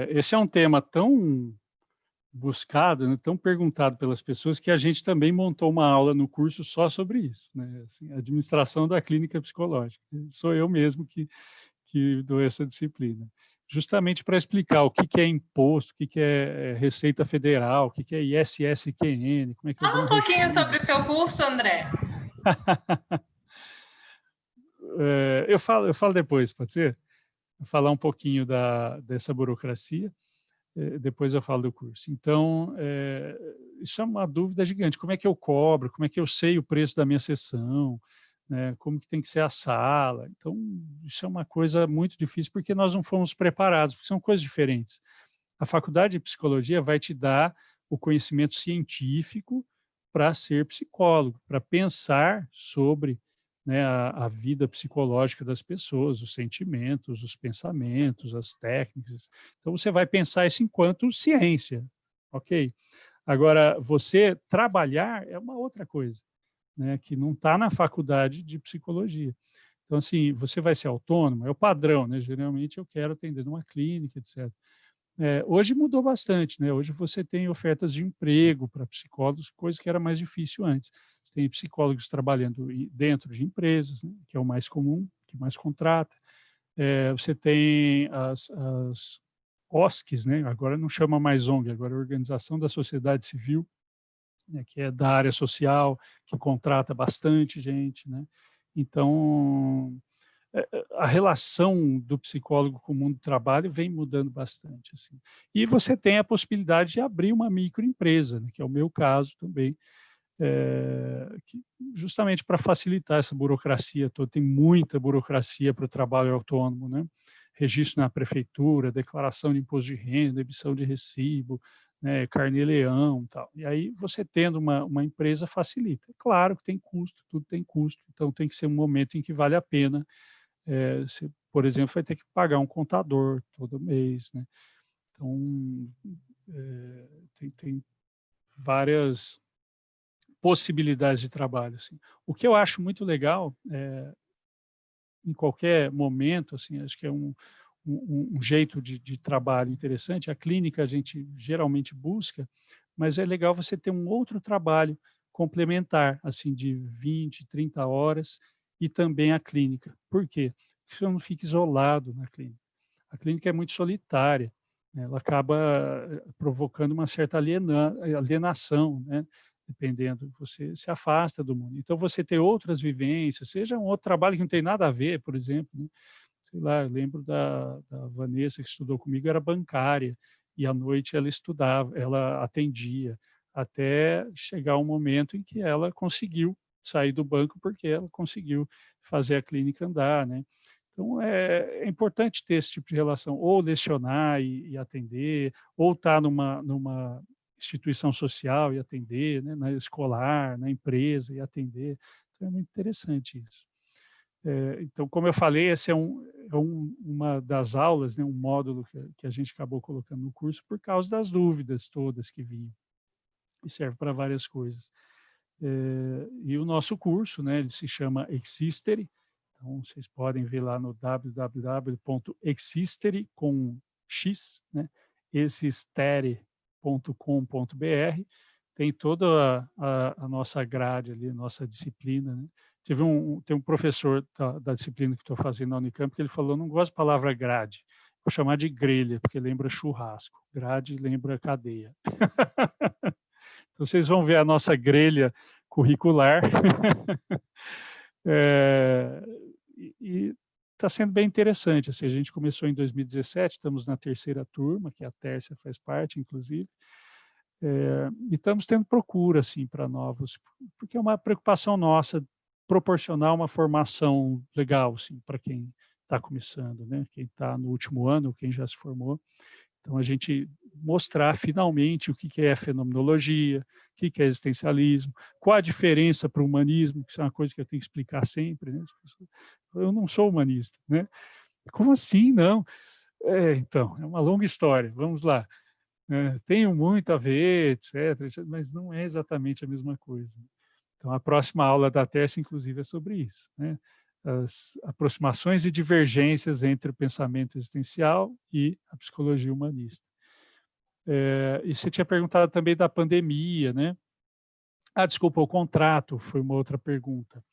Esse é um tema tão buscado, né, tão perguntado pelas pessoas, que a gente também montou uma aula no curso só sobre isso, né? Assim, administração da clínica psicológica. Sou eu mesmo que dou essa disciplina. Justamente para explicar o que é imposto, o que é Receita Federal, o que é ISSQN, como é que eu dou Fala um pouquinho recibo. sobre o seu curso, André. Eu falo depois, pode ser? Vou falar um pouquinho dessa burocracia, depois eu falo do curso. Então, isso é uma dúvida gigante. Como é que eu cobro? Como é que eu sei o preço da minha sessão? Né? Como que tem que ser a sala? Então, isso é uma coisa muito difícil, porque nós não fomos preparados, porque são coisas diferentes. A faculdade de psicologia vai te dar o conhecimento científico para ser psicólogo, para pensar sobre, né, a vida psicológica das pessoas, os sentimentos, os pensamentos, as técnicas. Então, você vai pensar isso enquanto ciência, ok? Agora, você trabalhar é uma outra coisa, né, que não está na faculdade de psicologia. Então, assim, você vai ser autônomo, é o padrão, né? Geralmente eu quero atender numa clínica, etc. Hoje mudou bastante, né? Hoje você tem ofertas de emprego para psicólogos, coisa que era mais difícil antes. Você tem psicólogos trabalhando dentro de empresas, né? Que é o mais comum, que mais contrata. Você tem as OSCs, né? Agora não chama mais ONG, agora é Organização da Sociedade Civil, né? Que é da área social, que contrata bastante gente, né? Então, a relação do psicólogo com o mundo do trabalho vem mudando bastante, assim. E você tem a possibilidade de abrir uma microempresa, né, que é o meu caso também, justamente para facilitar essa burocracia toda. Tem muita burocracia para o trabalho autônomo, né? Registro na prefeitura, declaração de imposto de renda, emissão de recibo, né, carnê-leão, tal. E aí você tendo uma empresa facilita. Claro que tem custo, tudo tem custo, então tem que ser um momento em que vale a pena. Você, por exemplo, vai ter que pagar um contador todo mês, né? Então, tem várias possibilidades de trabalho, assim. O que eu acho muito legal, em qualquer momento, assim, acho que é um jeito de trabalho interessante. A clínica a gente geralmente busca, mas é legal você ter um outro trabalho complementar, assim, de 20, 30 horas, e também a clínica. Por quê? Porque você não fica isolado na clínica. A clínica é muito solitária, né? Ela acaba provocando uma certa alienação, né? Dependendo, você se afasta do mundo. Então, você ter outras vivências, seja um outro trabalho que não tem nada a ver, por exemplo, né? Sei lá, eu lembro da Vanessa, que estudou comigo, era bancária, e à noite ela estudava, ela atendia, até chegar um momento em que ela conseguiu sair do banco, porque ela conseguiu fazer a clínica andar, né? Então, é importante ter esse tipo de relação, ou lecionar e atender, ou estar numa instituição social e atender, né? Na escolar, na empresa e atender. Então, é muito interessante isso. Então, como eu falei, esse é uma das aulas, né, um módulo que a gente acabou colocando no curso por causa das dúvidas todas que vinham, e serve para várias coisas. E o nosso curso, né, ele se chama Existere. Então, vocês podem ver lá no www.existere, com X, né, existere.com.br. Tem toda a nossa grade ali, nossa disciplina, né? Tem um professor da disciplina que estou fazendo na Unicamp, que ele falou, não gosto da palavra grade, vou chamar de grelha, porque lembra churrasco. Grade lembra cadeia. Então, vocês vão ver a nossa grelha curricular. E está sendo bem interessante. Assim, a gente começou em 2017, estamos na 3ª turma, que a Tércia faz parte, inclusive. E estamos tendo procura assim, para novos, porque é uma preocupação nossa proporcionar uma formação legal assim, para quem está começando, né? Quem está no último ano, quem já se formou. Então, a gente mostrar finalmente o que é fenomenologia, o que é existencialismo, qual a diferença para o humanismo, que isso é uma coisa que eu tenho que explicar sempre, né? Eu não sou humanista, né? Como assim, não? Então, é uma longa história, vamos lá. Tenho muito a ver, etc., mas não é exatamente a mesma coisa. Então, a próxima aula da tese, inclusive, é sobre isso, né? As aproximações e divergências entre o pensamento existencial e a psicologia humanista. E você tinha perguntado também da pandemia, né? Desculpa, o contrato foi uma outra pergunta.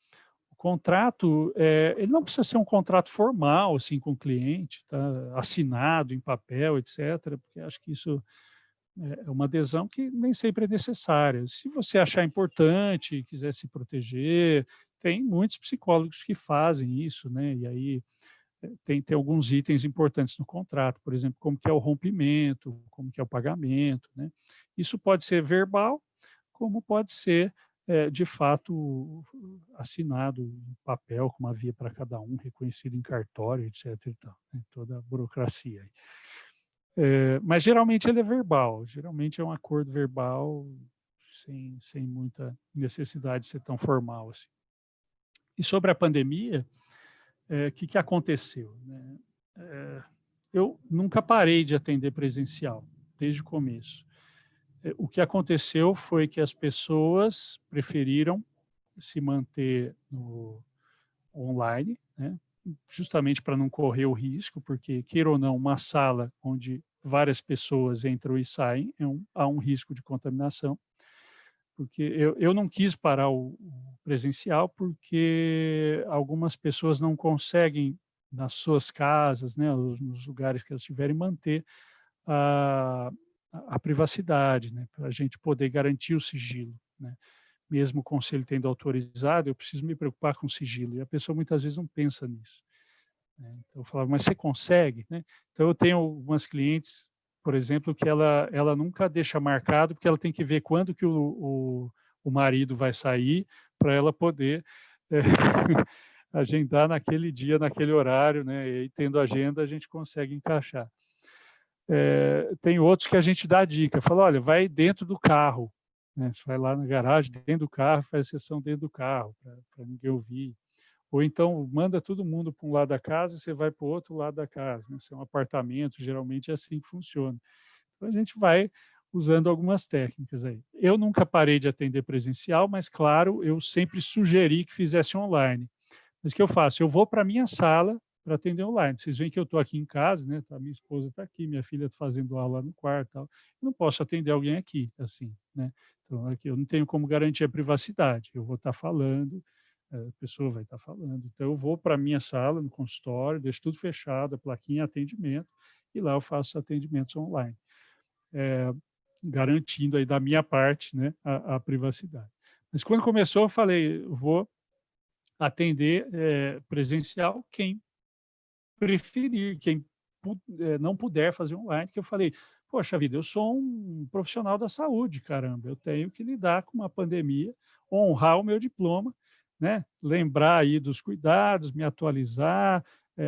O contrato, ele não precisa ser um contrato formal, assim, com o cliente, tá? Assinado em papel, etc., porque acho que isso é uma adesão que nem sempre é necessária. Se você achar importante, quiser se proteger, tem muitos psicólogos que fazem isso, né? E aí tem alguns itens importantes no contrato, por exemplo, como que é o rompimento, como que é o pagamento, né? Isso pode ser verbal, como pode ser, de fato, assinado em papel, com uma via para cada um, reconhecido em cartório, etc. E tal, né? Toda a burocracia aí. Mas geralmente ele é verbal, geralmente é um acordo verbal sem muita necessidade de ser tão formal assim. E sobre a pandemia, o que aconteceu, né? Eu nunca parei de atender presencial, desde o começo. O que aconteceu foi que as pessoas preferiram se manter no online, né? Justamente para não correr o risco, porque, queira ou não, uma sala onde várias pessoas entram e saem, há um risco de contaminação, porque eu não quis parar o presencial, porque algumas pessoas não conseguem, nas suas casas, né, nos lugares que elas estiverem, manter a privacidade, né, para a gente poder garantir o sigilo, né. Mesmo o conselho tendo autorizado, eu preciso me preocupar com o sigilo, e a pessoa muitas vezes não pensa nisso. Então, eu falava, mas você consegue, né? Então, eu tenho algumas clientes, por exemplo, que ela nunca deixa marcado, porque ela tem que ver quando que o marido vai sair, para ela poder agendar naquele dia, naquele horário, né? E aí, tendo agenda, a gente consegue encaixar. Tem outros que a gente dá a dica, fala, olha, vai dentro do carro, né? Você vai lá na garagem, dentro do carro, faz a sessão dentro do carro, para ninguém ouvir. Ou então, manda todo mundo para um lado da casa e você vai para o outro lado da casa, né? Se é um apartamento, geralmente é assim que funciona. Então, a gente vai usando algumas técnicas aí. Eu nunca parei de atender presencial, mas, claro, eu sempre sugeri que fizesse online. Mas o que eu faço? Eu vou para a minha sala para atender online. Vocês veem que eu estou aqui em casa, né? Minha esposa está aqui, minha filha está fazendo aula no quarto. Tal. Eu não posso atender alguém aqui, assim, né? Então, aqui eu não tenho como garantir a privacidade. Eu vou estar falando, a pessoa vai estar falando. Então, eu vou para a minha sala, no consultório, deixo tudo fechado, a plaquinha atendimento, e lá eu faço atendimentos online, garantindo aí da minha parte, né, a privacidade. Mas quando começou, eu falei, eu vou atender presencial quem preferir, quem não puder fazer online, que eu falei, poxa vida, eu sou um profissional da saúde, caramba, eu tenho que lidar com uma pandemia, honrar o meu diploma, né? Lembrar aí dos cuidados, me atualizar,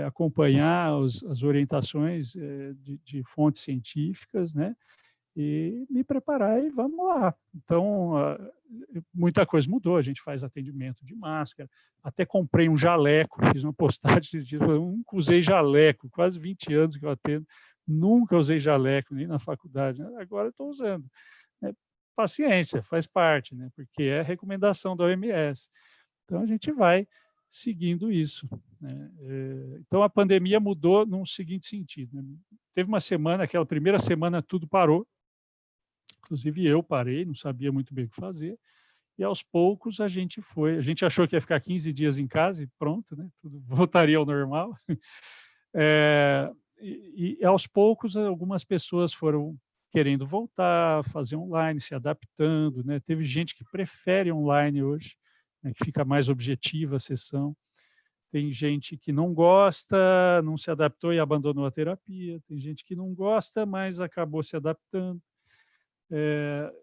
acompanhar as orientações de fontes científicas, né? E me preparar e vamos lá. Então, muita coisa mudou, a gente faz atendimento de máscara, até comprei um jaleco, fiz uma postagem esses dias, eu nunca usei jaleco, quase 20 anos que eu atendo, nunca usei jaleco, nem na faculdade, né? Agora eu estou usando. paciência, faz parte, né? Porque é recomendação da OMS. Então, a gente vai seguindo isso, né? Então, a pandemia mudou num seguinte sentido, né? Teve uma semana, aquela primeira semana, tudo parou, inclusive eu parei, não sabia muito bem o que fazer, e aos poucos a gente achou que ia ficar 15 dias em casa e pronto, né? Tudo voltaria ao normal. E aos poucos algumas pessoas foram querendo voltar, fazer online, se adaptando, né? Teve gente que prefere online hoje, né, que fica mais objetiva a sessão. Tem gente que não gosta, não se adaptou e abandonou a terapia. Tem gente que não gosta, mas acabou se adaptando.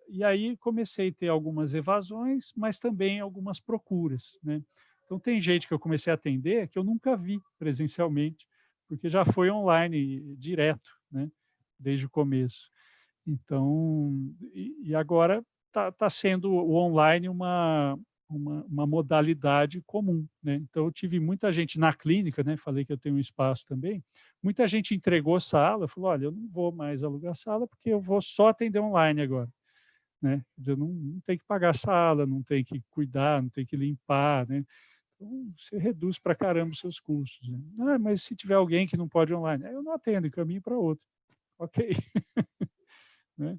E aí comecei a ter algumas evasões, mas também algumas procuras, né? Então, tem gente que eu comecei a atender que eu nunca vi presencialmente, porque já foi online direto, né? Desde o começo. Então, e agora está sendo o online uma modalidade comum, né? Então, eu tive muita gente na clínica, né? Falei que eu tenho um espaço também. Muita gente entregou sala, falou: olha, eu não vou mais alugar sala porque eu vou só atender online agora, né? Quer dizer, não tem que pagar sala, não tem que cuidar, não tem que limpar, né? Então, você reduz para caramba os seus custos, né? Ah, mas se tiver alguém que não pode online, eu não atendo, encaminho para outro. Ok. Né?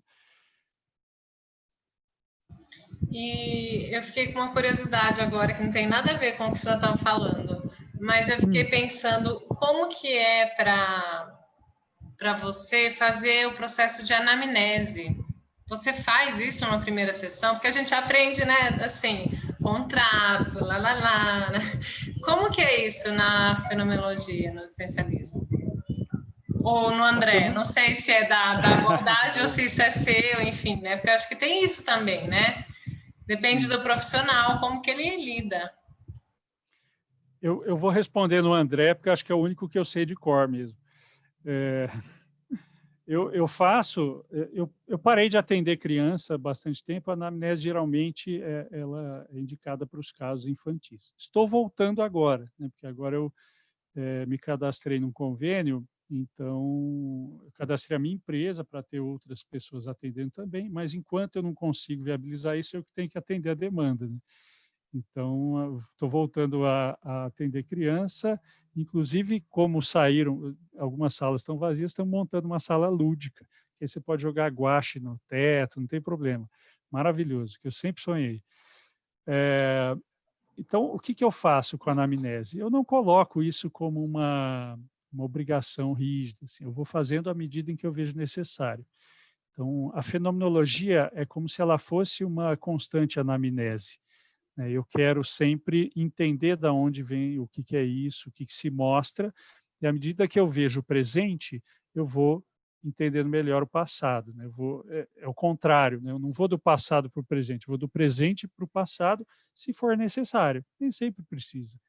E eu fiquei com uma curiosidade agora, que não tem nada a ver com o que você estava falando, mas eu fiquei pensando como que é para você fazer o processo de anamnese. Você faz isso na primeira sessão? Porque a gente aprende, né, assim, contrato, né? Como que é isso na fenomenologia, no existencialismo? Ou no André? Não sei se é da abordagem ou se isso é seu, enfim, né? Porque eu acho que tem isso também, né? Depende do profissional, como que ele lida. Eu vou responder no André, porque acho que é o único que eu sei de cor mesmo. Eu parei de atender criança há bastante tempo. A anamnese, geralmente, ela é indicada para os casos infantis. Estou voltando agora, né, porque agora eu me cadastrei num convênio, então eu cadastrei a minha empresa para ter outras pessoas atendendo também, mas enquanto eu não consigo viabilizar isso, eu tenho que atender a demanda, né? Então, estou voltando a atender criança, inclusive, como saíram, algumas salas estão vazias, estão montando uma sala lúdica, que aí você pode jogar guache no teto, não tem problema. Maravilhoso, que eu sempre sonhei. Então, o que eu faço com a anamnese? Eu não coloco isso como uma obrigação rígida, assim, eu vou fazendo à medida em que eu vejo necessário. Então, a fenomenologia é como se ela fosse uma constante anamnese. Eu quero sempre entender de onde vem, o que é isso, o que se mostra, e à medida que eu vejo o presente, eu vou entendendo melhor o passado, né? É o contrário, né? Eu não vou do passado para o presente, eu vou do presente para o passado, se for necessário, nem sempre precisa,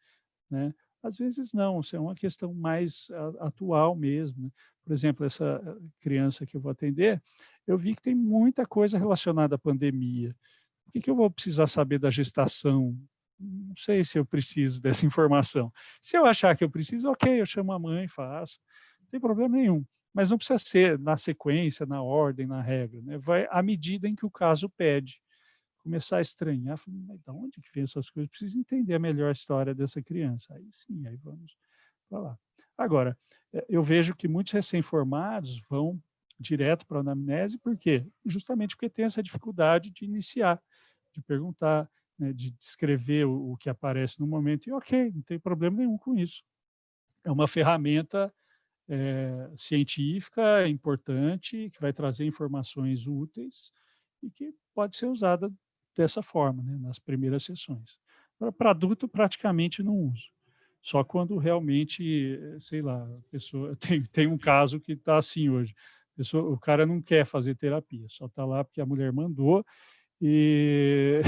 né? Às vezes não, isso é uma questão mais atual mesmo, né? Por exemplo, essa criança que eu vou atender, eu vi que tem muita coisa relacionada à pandemia. Por que eu vou precisar saber da gestação? Não sei se eu preciso dessa informação. Se eu achar que eu preciso, ok, eu chamo a mãe, faço, não tem problema nenhum. Mas não precisa ser na sequência, na ordem, na regra, né? Vai à medida em que o caso pede. Começar a estranhar, mas de onde que vem essas coisas? Preciso entender melhor a história dessa criança. Aí sim, aí vamos para lá. Agora, eu vejo que muitos recém-formados vão direto para a anamnese, por quê? Justamente porque tem essa dificuldade de iniciar, de perguntar, né, de descrever o que aparece no momento, e ok, não tem problema nenhum com isso. É uma ferramenta científica importante, que vai trazer informações úteis e que pode ser usada dessa forma, né, nas primeiras sessões. Para adulto, praticamente não uso. Só quando realmente, sei lá, a pessoa tem um caso que está assim hoje. O cara não quer fazer terapia, só está lá porque a mulher mandou e,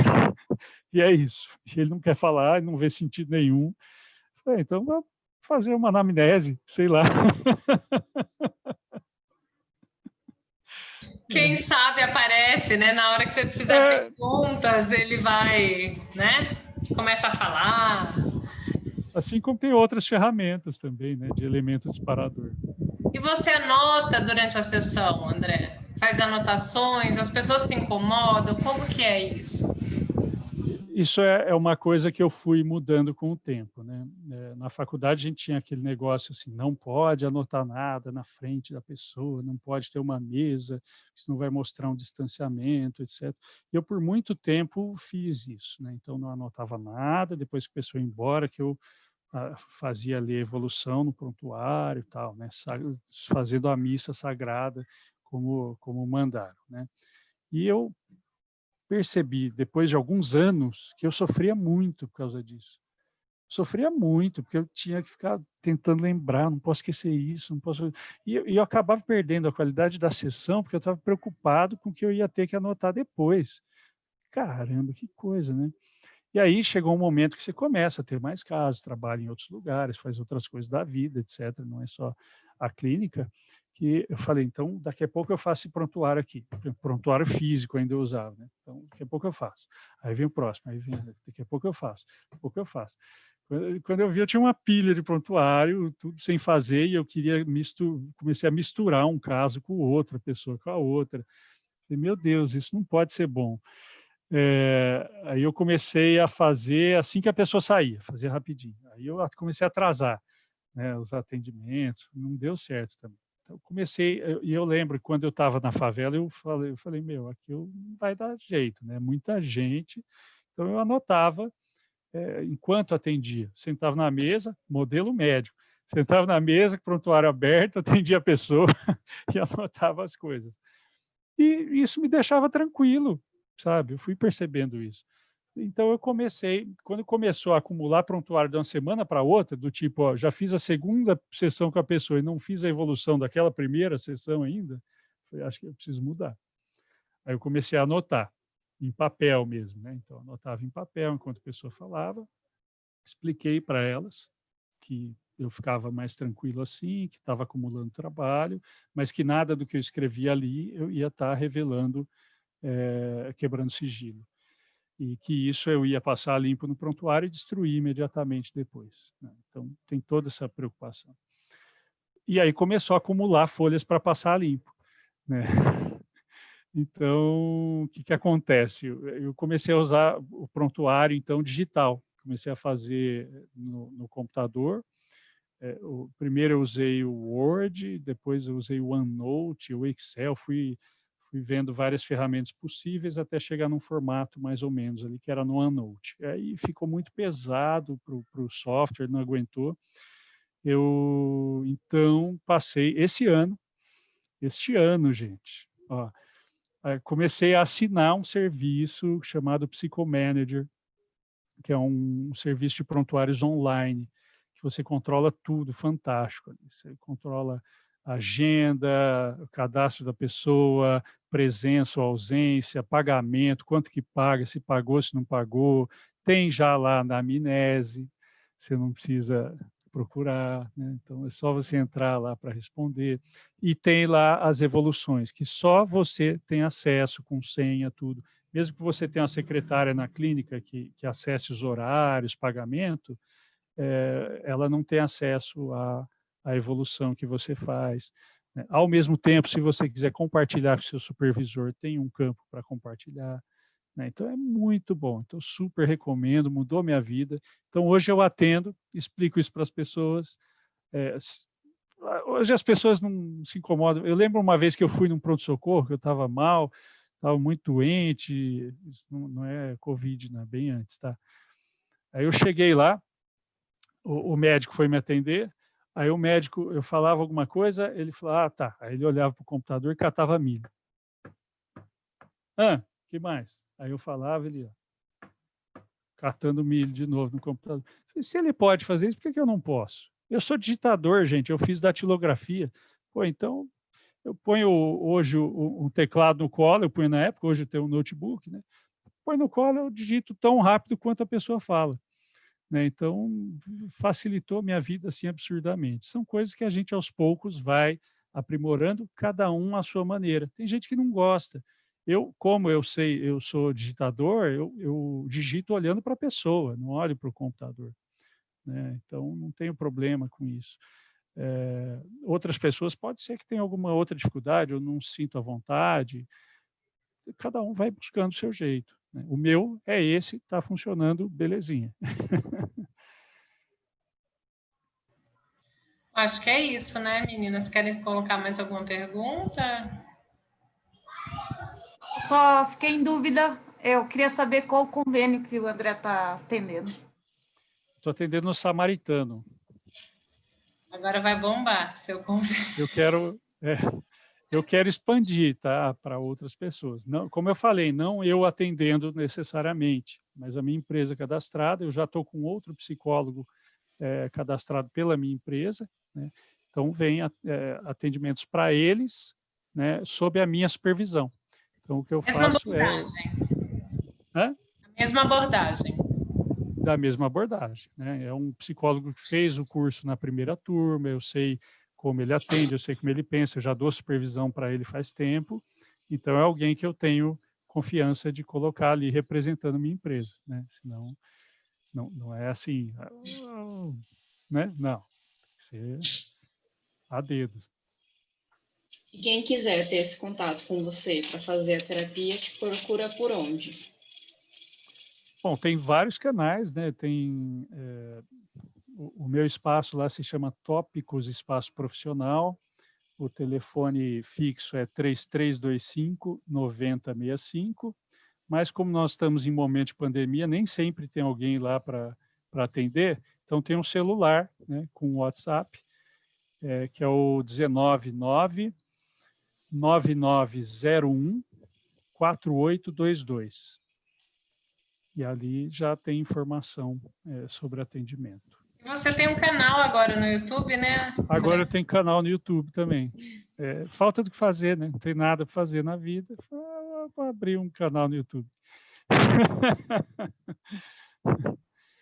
e é isso. Ele não quer falar, não vê sentido nenhum. Então, vou fazer uma anamnese, sei lá. Quem sabe aparece, né? Na hora que você fizer perguntas, ele vai, né? Começa a falar. Assim como tem outras ferramentas também, né? De elemento disparador. E você anota durante a sessão, André? faz anotações? As pessoas se incomodam? Como que é isso? Isso é uma coisa que eu fui mudando com o tempo, né? Na faculdade a gente tinha aquele negócio assim, não pode anotar nada na frente da pessoa, não pode ter uma mesa, isso não vai mostrar um distanciamento, etc. Eu por muito tempo fiz isso, né? Então não anotava nada, depois que a pessoa ia embora, que eu fazia ali a evolução no prontuário e tal, né? Fazendo a missa sagrada como mandaram, né? E eu percebi, depois de alguns anos, que eu sofria muito por causa disso. Sofria muito, porque eu tinha que ficar tentando lembrar, não posso esquecer isso, não posso. E eu acabava perdendo a qualidade da sessão, porque eu estava preocupado com o que eu ia ter que anotar depois. Caramba, que coisa, né? E aí chegou um momento que você começa a ter mais casos, trabalha em outros lugares, faz outras coisas da vida, etc. Não é só a clínica, que eu falei, então daqui a pouco eu faço esse prontuário aqui. Prontuário físico ainda eu usava, né? Então daqui a pouco eu faço. Aí vem o próximo, aí vem, daqui a pouco eu faço, daqui a pouco eu faço. Quando eu vi, eu tinha uma pilha de prontuário, tudo sem fazer, e eu queria comecei a misturar um caso com o outro, a pessoa com a outra. Falei, meu Deus, isso não pode ser bom. Aí eu comecei a fazer assim que a pessoa saía, fazer rapidinho. Aí eu comecei a atrasar, né, os atendimentos, não deu certo também. Então comecei, e eu lembro que quando eu estava na favela, eu falei, meu, aqui não vai dar jeito, né? Muita gente. Então eu anotava enquanto atendia. Sentava na mesa, modelo médico. Sentava na mesa, prontuário aberto, atendia a pessoa e anotava as coisas. E isso me deixava tranquilo, sabe? Eu fui percebendo isso. Então eu comecei, quando começou a acumular prontuário de uma semana para outra, do tipo, ó, já fiz a segunda sessão com a pessoa e não fiz a evolução daquela primeira sessão ainda, falei, acho que eu preciso mudar. Aí eu comecei a anotar, em papel mesmo, né? Então anotava em papel enquanto a pessoa falava, expliquei para elas que eu ficava mais tranquilo assim, que estava acumulando trabalho, mas que nada do que eu escrevia ali eu ia estar revelando, quebrando sigilo. E que isso eu ia passar limpo no prontuário e destruir imediatamente depois, né? Então, tem toda essa preocupação. E aí começou a acumular folhas para passar limpo, né? Então, o que que acontece? Eu comecei a usar o prontuário, então, digital. Comecei a fazer no computador. Primeiro eu usei o Word, depois eu usei o OneNote, o Excel, fui vendo várias ferramentas possíveis até chegar num formato mais ou menos ali, que era no OneNote. Aí ficou muito pesado para o software, não aguentou. Eu, então, passei este ano, gente, ó, comecei a assinar um serviço chamado Psychomanager, que é um serviço de prontuários online, que você controla tudo, fantástico. Você controla a agenda, o cadastro da pessoa, presença ou ausência, pagamento, quanto que paga, se pagou, se não pagou. Tem já lá na amnese, você não precisa procurar, né? Então é só você entrar lá para responder. E tem lá as evoluções, que só você tem acesso com senha, tudo. Mesmo que você tenha uma secretária na clínica que acesse os horários, pagamento, ela não tem acesso à evolução que você faz, né? Ao mesmo tempo, se você quiser compartilhar com o seu supervisor, tem um campo para compartilhar, né? Então, é muito bom. Então, super recomendo, mudou minha vida. Então, hoje eu atendo, explico isso para as pessoas. Hoje as pessoas não se incomodam. Eu lembro uma vez que eu fui num pronto-socorro, que eu estava mal, estava muito doente, isso não é Covid, né? Bem antes, tá? Aí eu cheguei lá, o médico foi me atender, aí o médico, eu falava alguma coisa, ele falava, tá. Aí ele olhava para o computador e catava milho. Que mais? Aí eu falava, ele catando milho de novo no computador. Falei, se ele pode fazer isso, por que eu não posso? Eu sou digitador, gente, eu fiz datilografia. Pô, então eu ponho hoje um teclado no colo, eu ponho na época, hoje eu tenho um notebook, né? Põe no colo, eu digito tão rápido quanto a pessoa fala, né? Então, facilitou minha vida assim absurdamente. São coisas que a gente aos poucos vai aprimorando, cada um à sua maneira. Tem gente que não gosta. Como eu sei, eu sou digitador, eu digito olhando para a pessoa, não olho para o computador, né? Então, não tenho problema com isso. Outras pessoas pode ser que tenham alguma outra dificuldade, ou não se sintam à vontade. Cada um vai buscando o seu jeito, né? O meu é esse, está funcionando belezinha. Acho que é isso, né, meninas? Querem colocar mais alguma pergunta? Só fiquei em dúvida, eu queria saber qual o convênio que o André está atendendo. Estou atendendo no Samaritano. Agora vai bombar seu convênio. Eu quero expandir, tá, para outras pessoas. Não, como eu falei, não eu atendendo necessariamente, mas a minha empresa cadastrada, eu já estou com outro psicólogo cadastrado pela minha empresa, né? Então vem atendimentos para eles, né, sob a minha supervisão. Então o que eu faço é a mesma abordagem. Da mesma abordagem, né? É um psicólogo que fez o curso na primeira turma, eu sei como ele atende, eu sei como ele pensa, eu já dou supervisão para ele faz tempo, então é alguém que eu tenho confiança de colocar ali representando minha empresa, né? Senão, não é assim, né? Não, tem que ser a dedo. E quem quiser ter esse contato com você para fazer a terapia, te procura por onde? Bom, tem vários canais, né? Tem o meu espaço lá se chama Tópicos Espaço Profissional. O telefone fixo é 3325-9065, mas como nós estamos em momento de pandemia, nem sempre tem alguém lá para atender, então tem um celular, né, com WhatsApp, que é o 199-9901-4822. E ali já tem informação sobre atendimento. Você tem um canal agora no YouTube, né? Agora eu tenho canal no YouTube também. Falta do que fazer, né? Não tem nada para fazer na vida. Vou abrir um canal no YouTube.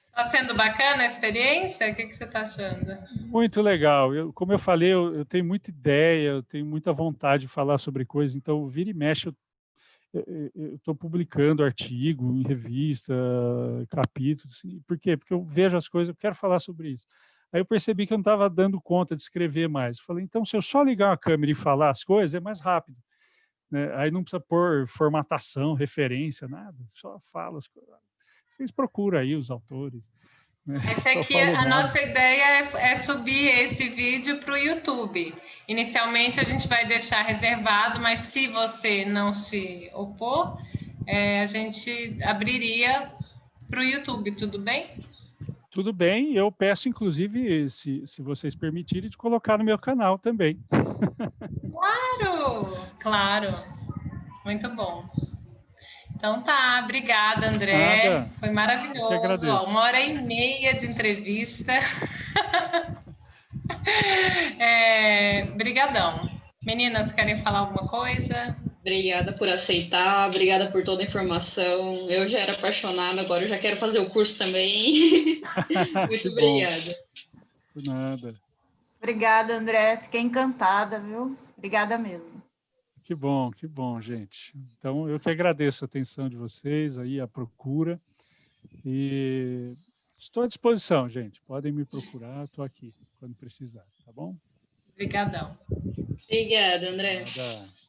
Está sendo bacana a experiência? O que você está achando? Muito legal. Como eu falei, eu tenho muita ideia, eu tenho muita vontade de falar sobre coisas, então vira e mexe, eu estou publicando artigo em revista, capítulos. Por quê? Porque eu vejo as coisas, eu quero falar sobre isso. Aí eu percebi que eu não estava dando conta de escrever mais. Falei, então, se eu só ligar a câmera e falar as coisas, é mais rápido, né? Aí não precisa pôr formatação, referência, nada. Só fala as coisas. Vocês procuram aí os autores. Né? Esse aqui, a nossa ideia é subir esse vídeo para o YouTube. Inicialmente a gente vai deixar reservado, mas se você não se opor, a gente abriria para o YouTube, tudo bem? Tudo bem, eu peço, inclusive, se vocês permitirem, de colocar no meu canal também. Claro, claro. Muito bom. Então tá, obrigada, André. Nada. Foi maravilhoso. Ó, 1h30 de entrevista. Brigadão. Meninas, querem falar alguma coisa? Obrigada por aceitar, obrigada por toda a informação. Eu já era apaixonada, agora eu já quero fazer o curso também. Muito obrigada. Por nada. Obrigada, André. Fiquei encantada, viu? Obrigada mesmo. Que bom, gente. Então, eu que agradeço a atenção de vocês, aí a procura. E estou à disposição, gente. Podem me procurar, estou aqui quando precisar, tá bom? Obrigadão. Obrigada, André. Nada.